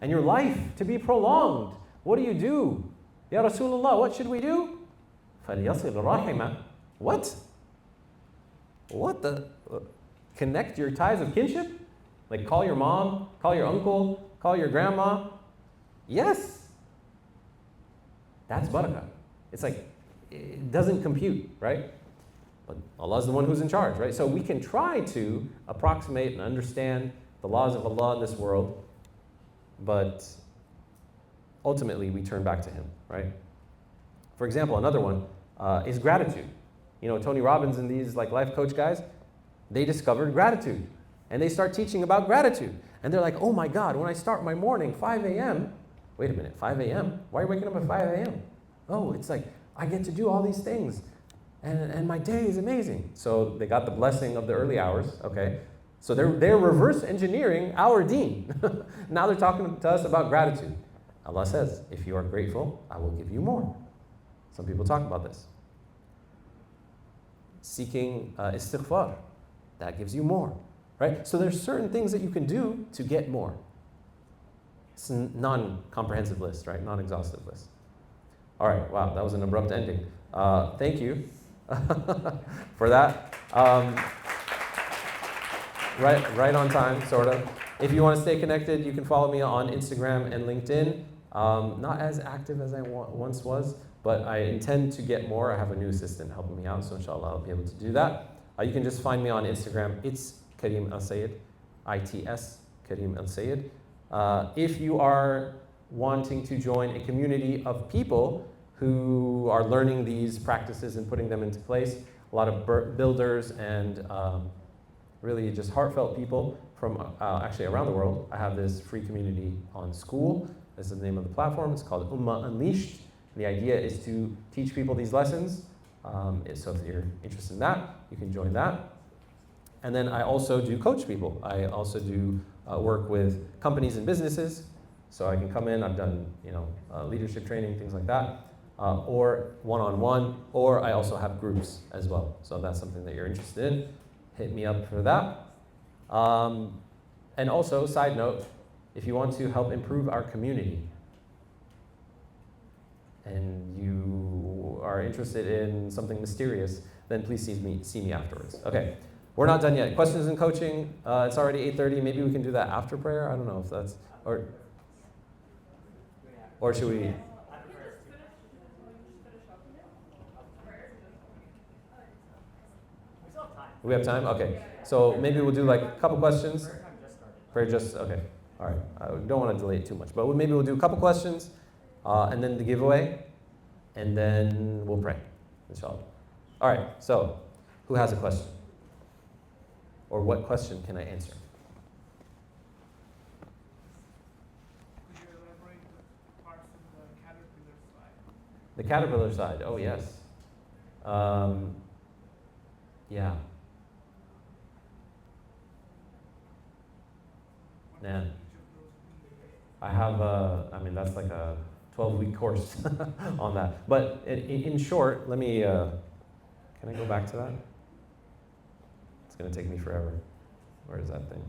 and your life to be prolonged, what do? Ya Rasulullah, what should we do? فَلْيَصِلْ رَحِمَهُ. What? What the? Connect your ties of kinship? Like call your mom, call your uncle, call your grandma? Yes. That's barakah. It's like, it doesn't compute, right? But Allah's the one who's in charge, right? So we can try to approximate and understand the laws of Allah in this world, but ultimately we turn back to Him, right? For example, another one is gratitude. Tony Robbins and these like life coach guys, they discovered gratitude. And they start teaching about gratitude. And they're like, oh my God, when I start my morning, 5 a.m., wait a minute, 5 a.m.? Why are you waking up at 5 a.m.? Oh, it's like, I get to do all these things. And my day is amazing. So they got the blessing of the early hours, okay? So they're reverse engineering our deen. Now they're talking to us about gratitude. Allah says, if you are grateful, I will give you more. Some people talk about this. Seeking istighfar, that gives you more, right? So there's certain things that you can do to get more. It's a non-comprehensive list, right? Non-exhaustive list. All right, wow, that was an abrupt ending. Thank you for that. Right on time, sort of. If you want to stay connected, you can follow me on Instagram and LinkedIn. Not as active as I once was, but I intend to get more. I have a new assistant helping me out, so inshallah I'll be able to do that. You can just find me on Instagram. It's Kareem Elsayed, ITS, Kareem Elsayed. If you are wanting to join a community of people who are learning these practices and putting them into place, a lot of builders and really just heartfelt people from actually around the world. I have this free community on School. This is the name of the platform. It's called Ummah Unleashed. The idea is to teach people these lessons. So if you're interested in that, you can join that. And then I also do coach people. I also do work with companies and businesses. So I can come in, I've done leadership training, things like that, or one-on-one, or I also have groups as well. So if that's something that you're interested in, hit me up for that. And also, side note, if you want to help improve our community and you are interested in something mysterious, then please see me afterwards. Okay, we're not done yet. Questions and coaching, it's already 8:30. Maybe we can do that after prayer. I don't know if that's, or should we? We have time? Okay. So maybe we'll do like a couple questions. Prayer just, okay. All right. I don't want to delay it too much, but maybe we'll do a couple questions and then the giveaway, and then we'll pray, inshallah. All right. So who has a question? Or what question can I answer? Could you elaborate the parts of the caterpillar side? The caterpillar side. Oh, yes. Yeah. Man. I have I mean, that's like a 12-week course on that. But in short, let me, can I go back to that? It's going to take me forever. Where is that thing?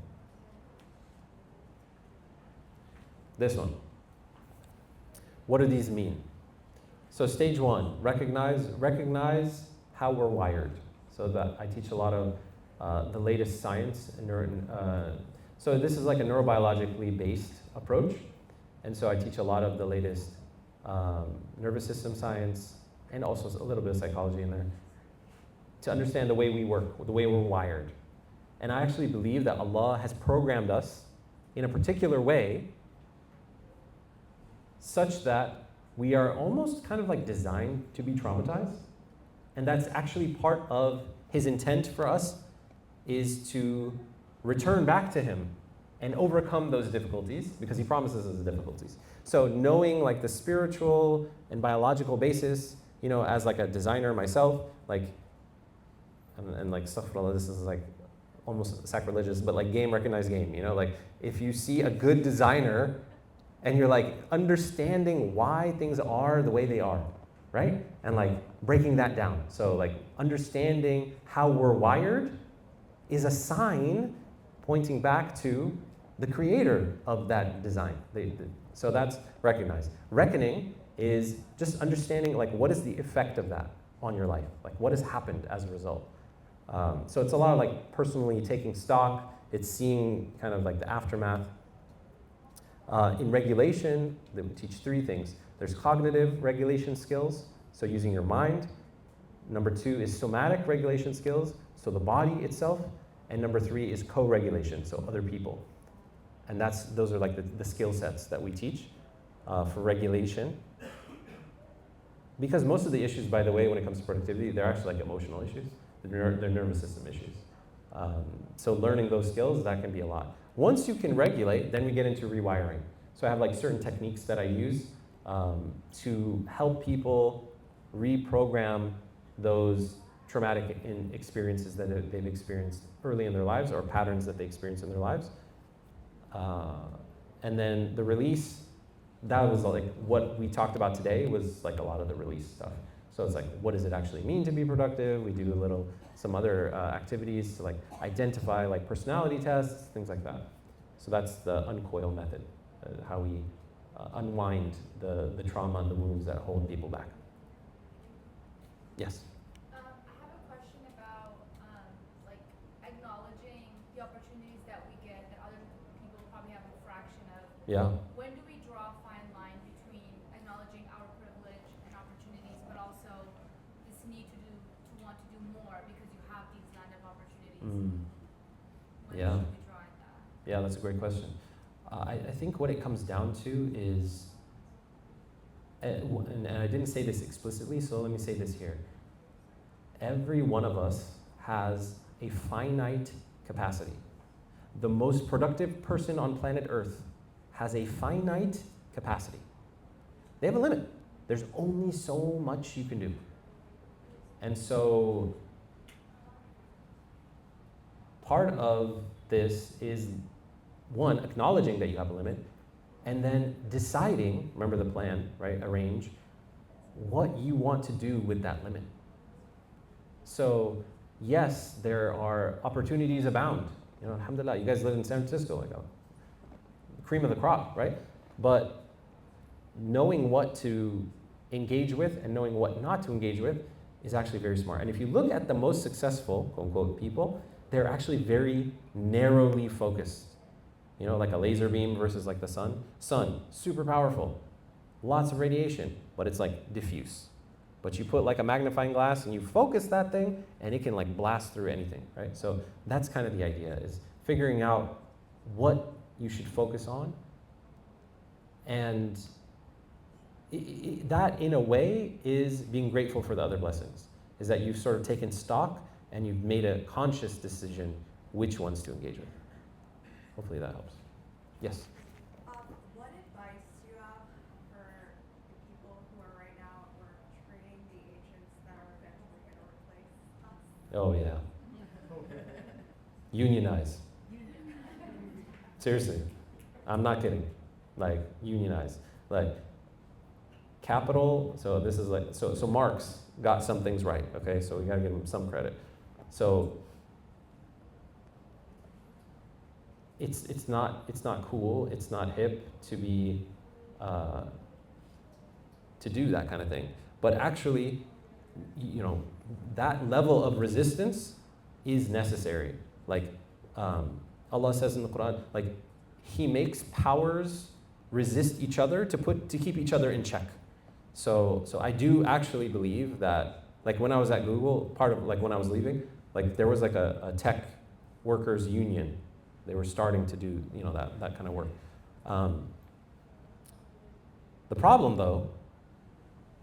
This one. What do these mean? So stage one, recognize how we're wired. So that I teach a lot of the latest science. So this is like a neurobiologically based approach. And so I teach a lot of the latest nervous system science and also a little bit of psychology in there to understand the way we work, the way we're wired. And I actually believe that Allah has programmed us in a particular way such that we are almost kind of like designed to be traumatized. And that's actually part of His intent for us is to return back to Him and overcome those difficulties because He promises us the difficulties. So knowing like the spiritual and biological basis, you know, as like a designer myself, like, and like stuff, this is like almost sacrilegious, but like game recognize game, you know, like if you see a good designer and you're like understanding why things are the way they are, right? And like breaking that down. So like understanding how we're wired is a sign pointing back to the creator of that design. So that's recognize. Reckoning is just understanding like what is the effect of that on your life? Like what has happened as a result? So it's a lot of like personally taking stock. It's seeing kind of like the aftermath. In regulation, we teach three things. There's cognitive regulation skills, so using your mind. Number two is somatic regulation skills, so the body itself. And number three is co-regulation, so other people. And those are like the skill sets that we teach for regulation. Because most of the issues, by the way, when it comes to productivity, they're actually like emotional issues. They're nervous system issues. So learning those skills, that can be a lot. Once you can regulate, then we get into rewiring. So I have like certain techniques that I use to help people reprogram those traumatic experiences that they've experienced early in their lives or patterns that they experience in their lives. And then the release, that was like what we talked about today was like a lot of the release stuff. So it's like, what does it actually mean to be productive? We do some other activities to like identify like personality tests, things like that. So that's the uncoil method, how we unwind the trauma and the wounds that hold people back. Yes? I have a question about like acknowledging the opportunities that we get that other people probably have a fraction of. Yeah. When do we draw a fine line between acknowledging our privilege and opportunities, but also this need to want to do more because you have these land of opportunities? When Yeah. should we draw that? Yeah, that's a great question. I think what it comes down to is, and I didn't say this explicitly, so let me say this here. Every one of us has a finite capacity. The most productive person on planet Earth has a finite capacity. They have a limit. There's only so much you can do. And so part of this is, one, acknowledging that you have a limit, and then deciding, remember the plan, right? Arrange what you want to do with that limit. So, yes, there are opportunities abound. You know, alhamdulillah, you guys live in San Francisco, like a cream of the crop, right? But knowing what to engage with and knowing what not to engage with is actually very smart. And if you look at the most successful, quote unquote, people, they're actually very narrowly focused. You know, like a laser beam versus like the sun. Sun, super powerful, lots of radiation, but it's like diffuse. But you put like a magnifying glass and you focus that thing and it can like blast through anything, right? So that's kind of the idea, is figuring out what you should focus on. And that in a way is being grateful for the other blessings, is that you've sort of taken stock and you've made a conscious decision which ones to engage with. Hopefully that helps. Yes? What advice do you have for the people who are right now at work training the agents that are eventually going to replace us? Oh yeah. Unionize. Seriously. I'm not kidding. Like, unionize. Like, capital, so this is like, so Marx got some things right, okay? So we gotta give him some credit. So it's not cool, it's not hip to be, to do that kind of thing. But actually, you know, that level of resistance is necessary. Like Allah says in the Quran, like He makes powers resist each other to keep each other in check. So I do actually believe that, like when I was at Google, part of like when I was leaving, like there was like a tech workers union. They were starting to do, you know, that kind of work. The problem though,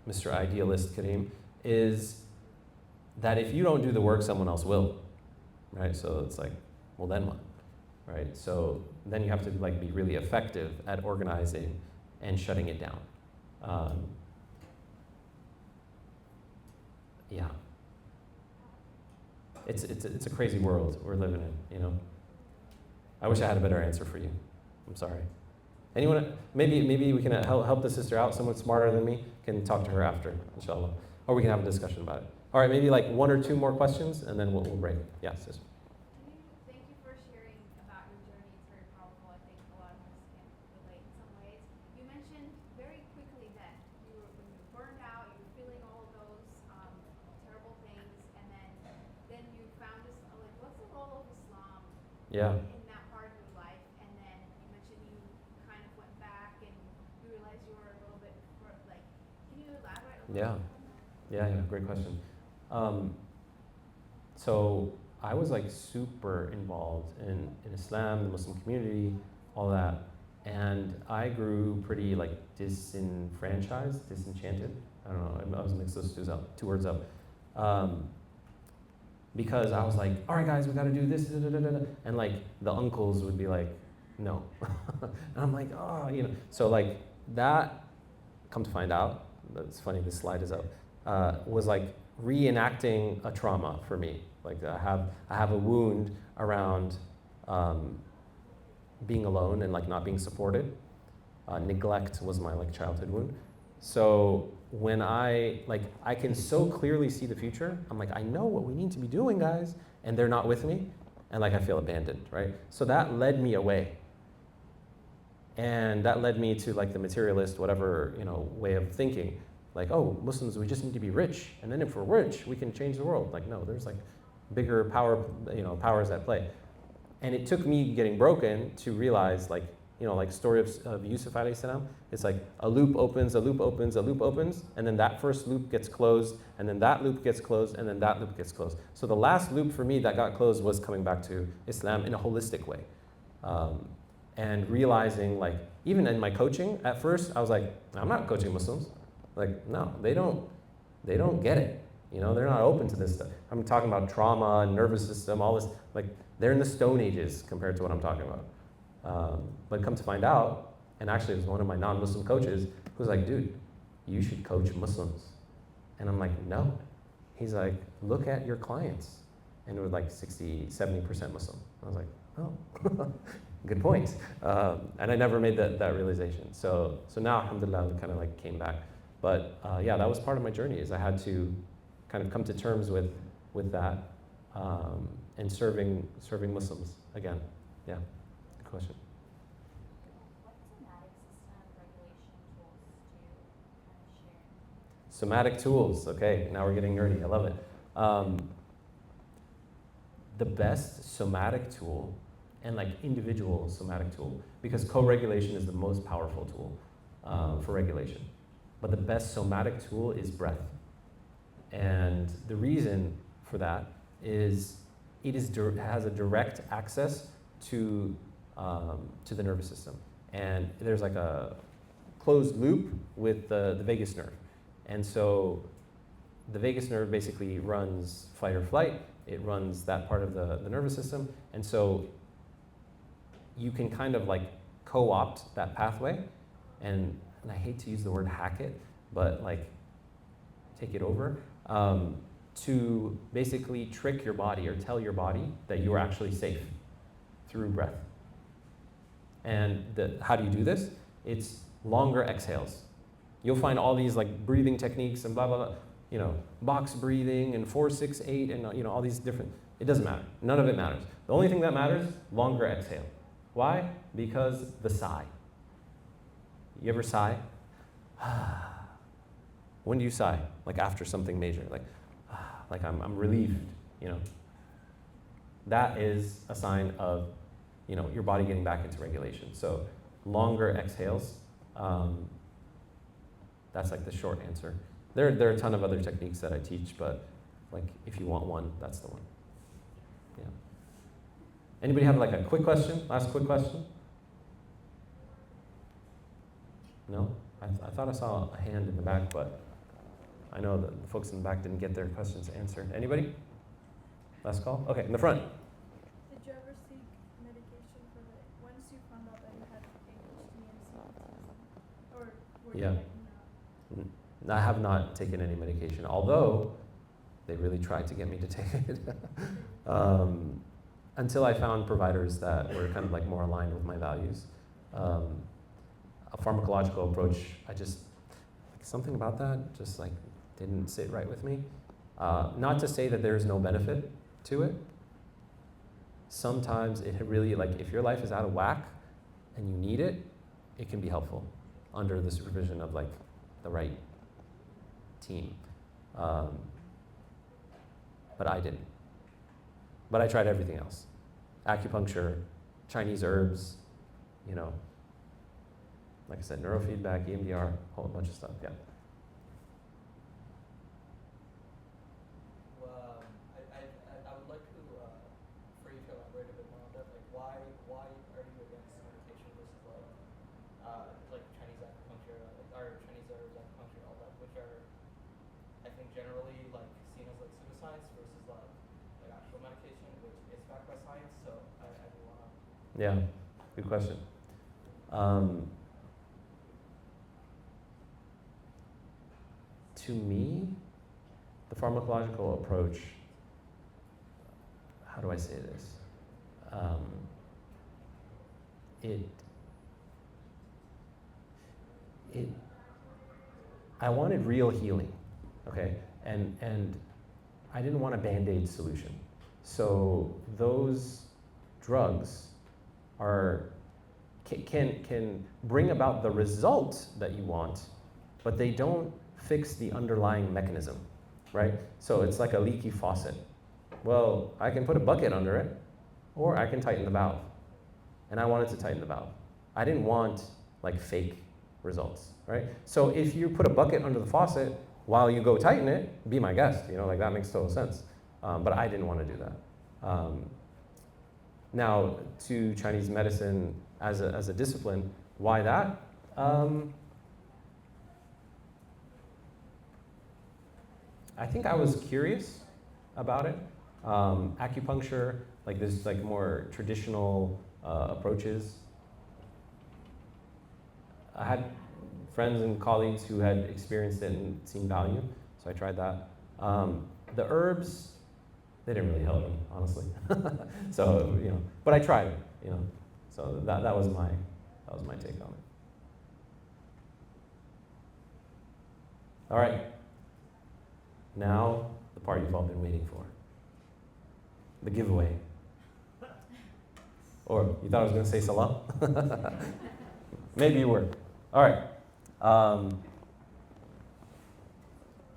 Mr. Idealist Kareem, is that if you don't do the work, someone else will, right? So it's like, well then what, right? So then you have to like be really effective at organizing and shutting it down. Yeah. It's a crazy world we're living in, you know? I wish I had a better answer for you. I'm sorry. Anyone, maybe we can help the sister out. Someone smarter than me can talk to her after, inshallah. Or we can have a discussion about it. All right, maybe like one or two more questions, and then we'll break. Yeah, sister. Thank you for sharing about your journey. It's very powerful. I think a lot of us can relate in some ways. You mentioned very quickly that when you were burned out, you were feeling all of those terrible things, and then you found this, like, what's the role of Islam Yeah. in that part of your life? And then you mentioned you kind of went back and you realized you were a little bit, like, can you elaborate a little bit on that? Yeah, great question. So I was like super involved in Islam, the Muslim community, all that. And I grew pretty like disenfranchised, disenchanted. I don't know, I was mixed those two words up. Because I was like, all right guys, we gotta do this, and like the uncles would be like, no. And I'm like, oh, you know. So like that, come to find out, it's funny, this slide is up, was like reenacting a trauma for me. Like I have a wound around being alone and like not being supported. Neglect was my like childhood wound. So when I can so clearly see the future, I'm like, I know what we need to be doing, guys, and they're not with me, and like I feel abandoned, right? So that led me away. And that led me to like the materialist, whatever, you know, way of thinking. Like, oh, Muslims, we just need to be rich, and then if we're rich, we can change the world. Like, no, there's like bigger powers at play. And it took me getting broken to realize, like, you know, like story of Yusuf alayhi salam. It's like a loop opens, a loop opens, a loop opens, and then that first loop gets closed, and then that loop gets closed, and then that loop gets closed. So the last loop for me that got closed was coming back to Islam in a holistic way. And realizing, like, even in my coaching, at first I was like, I'm not coaching Muslims. Like, no, they don't get it. You know, they're not open to this stuff. I'm talking about trauma, nervous system, all this. Like, they're in the Stone Ages compared to what I'm talking about. But come to find out, and actually it was one of my non-Muslim coaches who was like, dude, you should coach Muslims. And I'm like, no. He's like, look at your clients. And it was like 60, 70% Muslim. I was like, oh, good point. And I never made that realization. So now, alhamdulillah, we kind of like came back. But yeah, that was part of my journey, is I had to kind of come to terms with that and serving Muslims again. Yeah, good question. What somatic system regulation tools do you kind of share? Somatic tools, okay, now we're getting nerdy, I love it. The best somatic tool, and like individual somatic tool, because co-regulation is the most powerful tool for regulation. But the best somatic tool is breath. And the reason for that is it has a direct access to the nervous system. And there's like a closed loop with the vagus nerve. And so the vagus nerve basically runs fight or flight. It runs that part of the nervous system. And so you can kind of like co-opt that pathway. And I hate to use the word hack it, but like take it over, to basically trick your body or tell your body that you are actually safe through breath. And how do you do this? It's longer exhales. You'll find all these like breathing techniques and blah, blah, blah, you know, box breathing and 4-6-8 and you know, all these different, it doesn't matter. None of it matters. The only thing that matters, longer exhale. Why? Because the sigh. You ever sigh? When do you sigh? Like after something major, like I'm relieved, you know. That is a sign of, you know, your body getting back into regulation. So longer exhales, that's like the short answer. There are a ton of other techniques that I teach, but like if you want one, that's the one. Yeah. Anybody have like a quick question? Last quick question? No? I thought I saw a hand in the back, but I know that the folks in the back didn't get their questions answered. Anybody? Last call? Okay, in the front. Did you ever seek medication for the, once you found out that you had ADHD and CBT, or were you Yeah. like, no? I have not taken any medication, although they really tried to get me to take it. Until I found providers that were kind of like more aligned with my values. A pharmacological approach, I just, something about that just like didn't sit right with me. Not to say that there's no benefit to it. Sometimes it really, like if your life is out of whack and you need it, it can be helpful under the supervision of like the right team. But I didn't. But I tried everything else. Acupuncture, Chinese herbs, you know, like I said, neurofeedback, EMDR, a whole bunch of stuff, yeah. Well, I would like to, for you to elaborate a bit more on that. Like, why are you against medication versus like Chinese acupuncture, or Chinese herbs, acupuncture, all that, which are, I think, generally like seen as like pseudoscience versus like actual medication, which is backed by science. So I do wanna. Yeah, good question. To me, the pharmacological approach, how do I say this? I wanted real healing, okay? And I didn't want a Band-Aid solution. So those drugs can bring about the result that you want, but they don't fix the underlying mechanism, right? So it's like a leaky faucet. Well, I can put a bucket under it, or I can tighten the valve. And I wanted to tighten the valve. I didn't want like fake results, right? So if you put a bucket under the faucet while you go tighten it, be my guest, you know, like that makes total sense. But I didn't want to do that. Now, to Chinese medicine as a discipline, why that? I think I was curious about it. Acupuncture, like this, like more traditional approaches. I had friends and colleagues who had experienced it and seen value, so I tried that. The herbs, they didn't really help me, honestly. So, you know, but I tried it, you know. So that was my take on it. All right. Now, the part you've all been waiting for. The giveaway. Or you thought I was going to say salam? Maybe you were. All right. Now,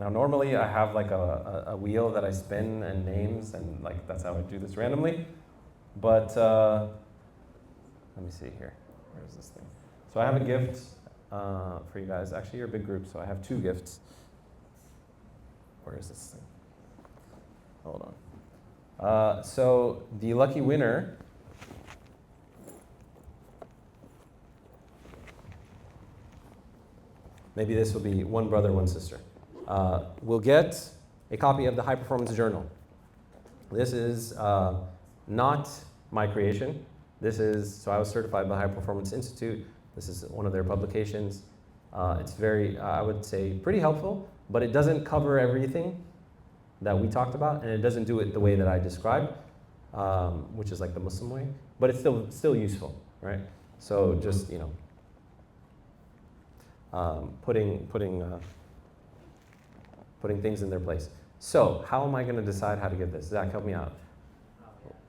normally I have like a wheel that I spin and names, and like that's how I do this randomly. But let me see here. Where's this thing? So I have a gift for you guys. Actually, you're a big group, so I have 2 gifts. Where is this thing? Hold on. So the lucky winner maybe this will be one brother, one sister. Will get a copy of the High Performance Journal. This is not my creation. This is, so I was certified by High Performance Institute. This is one of their publications. It's very, I would say, pretty helpful, but it doesn't cover everything that we talked about, and it doesn't do it the way that I described, which is like the Muslim way, but it's still useful, right? So just, you putting things in their place. So how am I going to decide how to give this? Zach, help me out.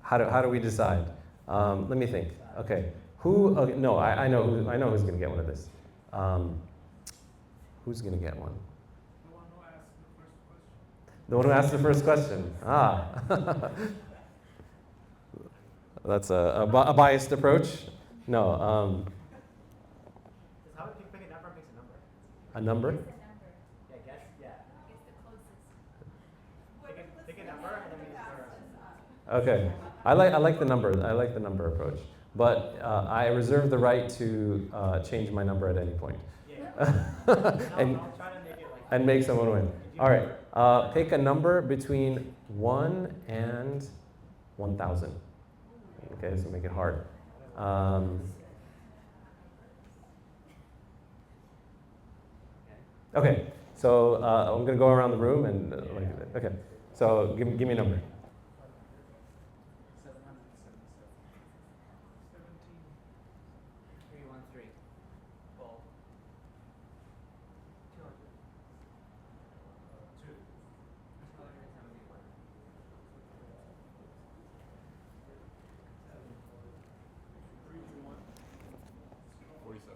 How do we decide? Let me think. Okay, who? Okay, no, I know who's going to get one of this. Who's going to get one? The one who asked the first question. The one who asked the first question. Ah, that's a biased approach. No. Just how would you pick a number makes a number? A number? Guess the number. Yeah, guess. Yeah. Guess the closest. Pick a number and then we just go around. Okay, I like the number. I like the number approach, but I reserve the right to change my number at any point. Yeah. and I'll try to make it like. and make someone win. All right, pick a number between 1 and 1,000. Okay, so make it hard. Okay, so I'm gonna go around the room and okay. So give me a number. 313. 12. 47.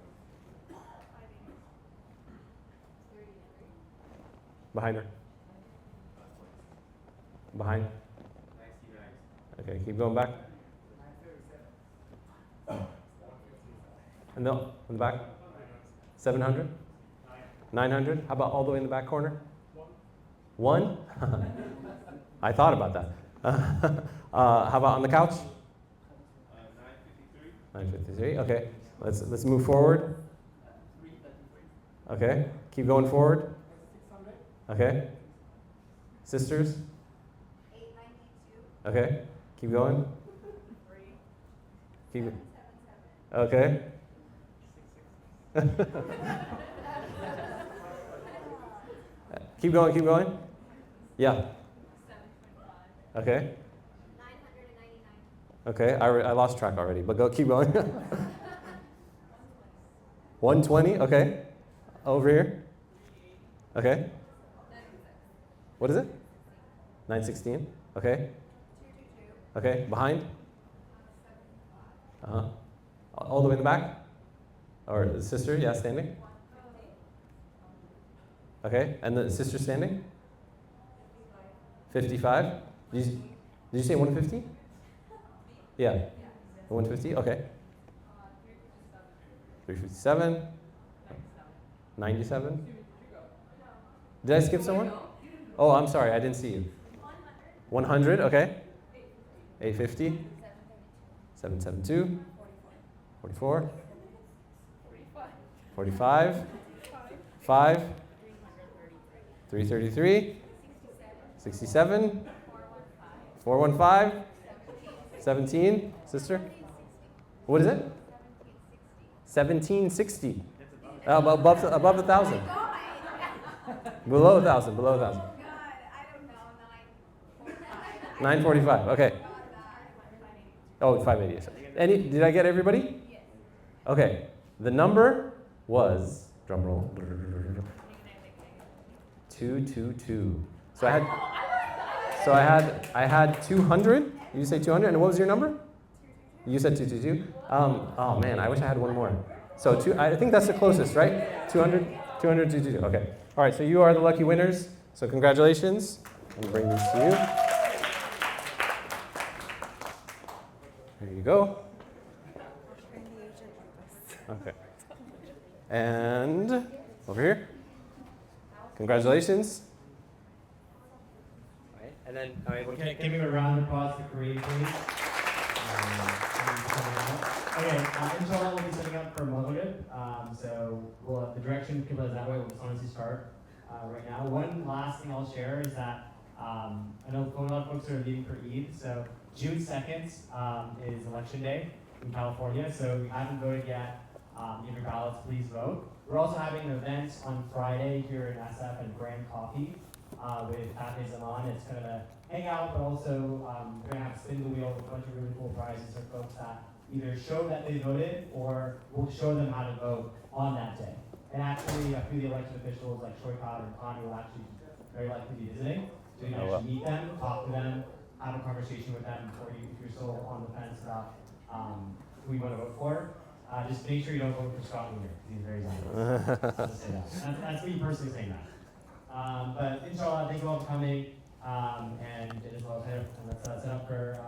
Behind her. Behind. Okay, keep going back. And no, in the back. 700. 900. How about all the way in the back corner? 1. I thought about that. How about on the couch? 953. Okay, let's move forward. Okay, keep going forward. Okay. Sisters? 892. Okay. Keep going. 3. Keep. 777. Okay. Keep going. Keep going. Yeah. 7.5. Okay. 999. Okay. I lost track already, but go. Keep going. 120. Okay. Over here. Okay. What is it? 916. Okay. 222. Okay. Behind. All the way in the back. Or the sister? Yeah, standing. 150. Okay. And the sister standing. 55. Did you say 150? Yeah. 150. Okay. 357. 97. Did I skip someone? Oh, I'm sorry, I didn't see you. 100, okay. 850. 772. 44. 45. 5. 333. 67. 415. 17. Sister? What is it? 1760. Above 1,000. Below 1,000. Below 1,000. God, I don't know. 945. Okay. Oh, 580. Did I get everybody? Yes. Okay. The number was, drum roll, 222. So I had 200. You say 200, and what was your number? You said 222. Oh man, I wish I had one more. So I think that's the closest, right? 200, 222. Okay. All right. So you are the lucky winners. So congratulations. Let me bring these to you. There you go. Okay. And over here. Congratulations. All right, and then all right, we'll Okay, give me a round of applause for Kareem, please. Okay, inshallah we'll be setting up for Maghrib. So the direction Qibla is that way. We'll just honestly start right now. One last thing I'll share is that I know a lot of folks are leaving for Eid. So June 2nd is election day in California. So if you haven't voted yet, give your ballots, please vote. We're also having an event on Friday here in SF and Grand Coffee with Cafe Zaman. It's kind of a hangout, but also we're going to have a spin the wheel with a bunch of really cool prizes for folks that either show that they voted or we'll show them how to vote on that day. And actually, a few of the election officials like Shoykot and Connie will actually very likely be visiting. So you can Oh, wow. actually meet them, talk to them, have a conversation with them before you, if you're still on the fence about who you want to vote for. Just make sure you don't vote for Scott Wiener, because he's very dangerous. Just say that. That's me personally saying that. But inshallah, thank you all for coming. And as well, let's set up for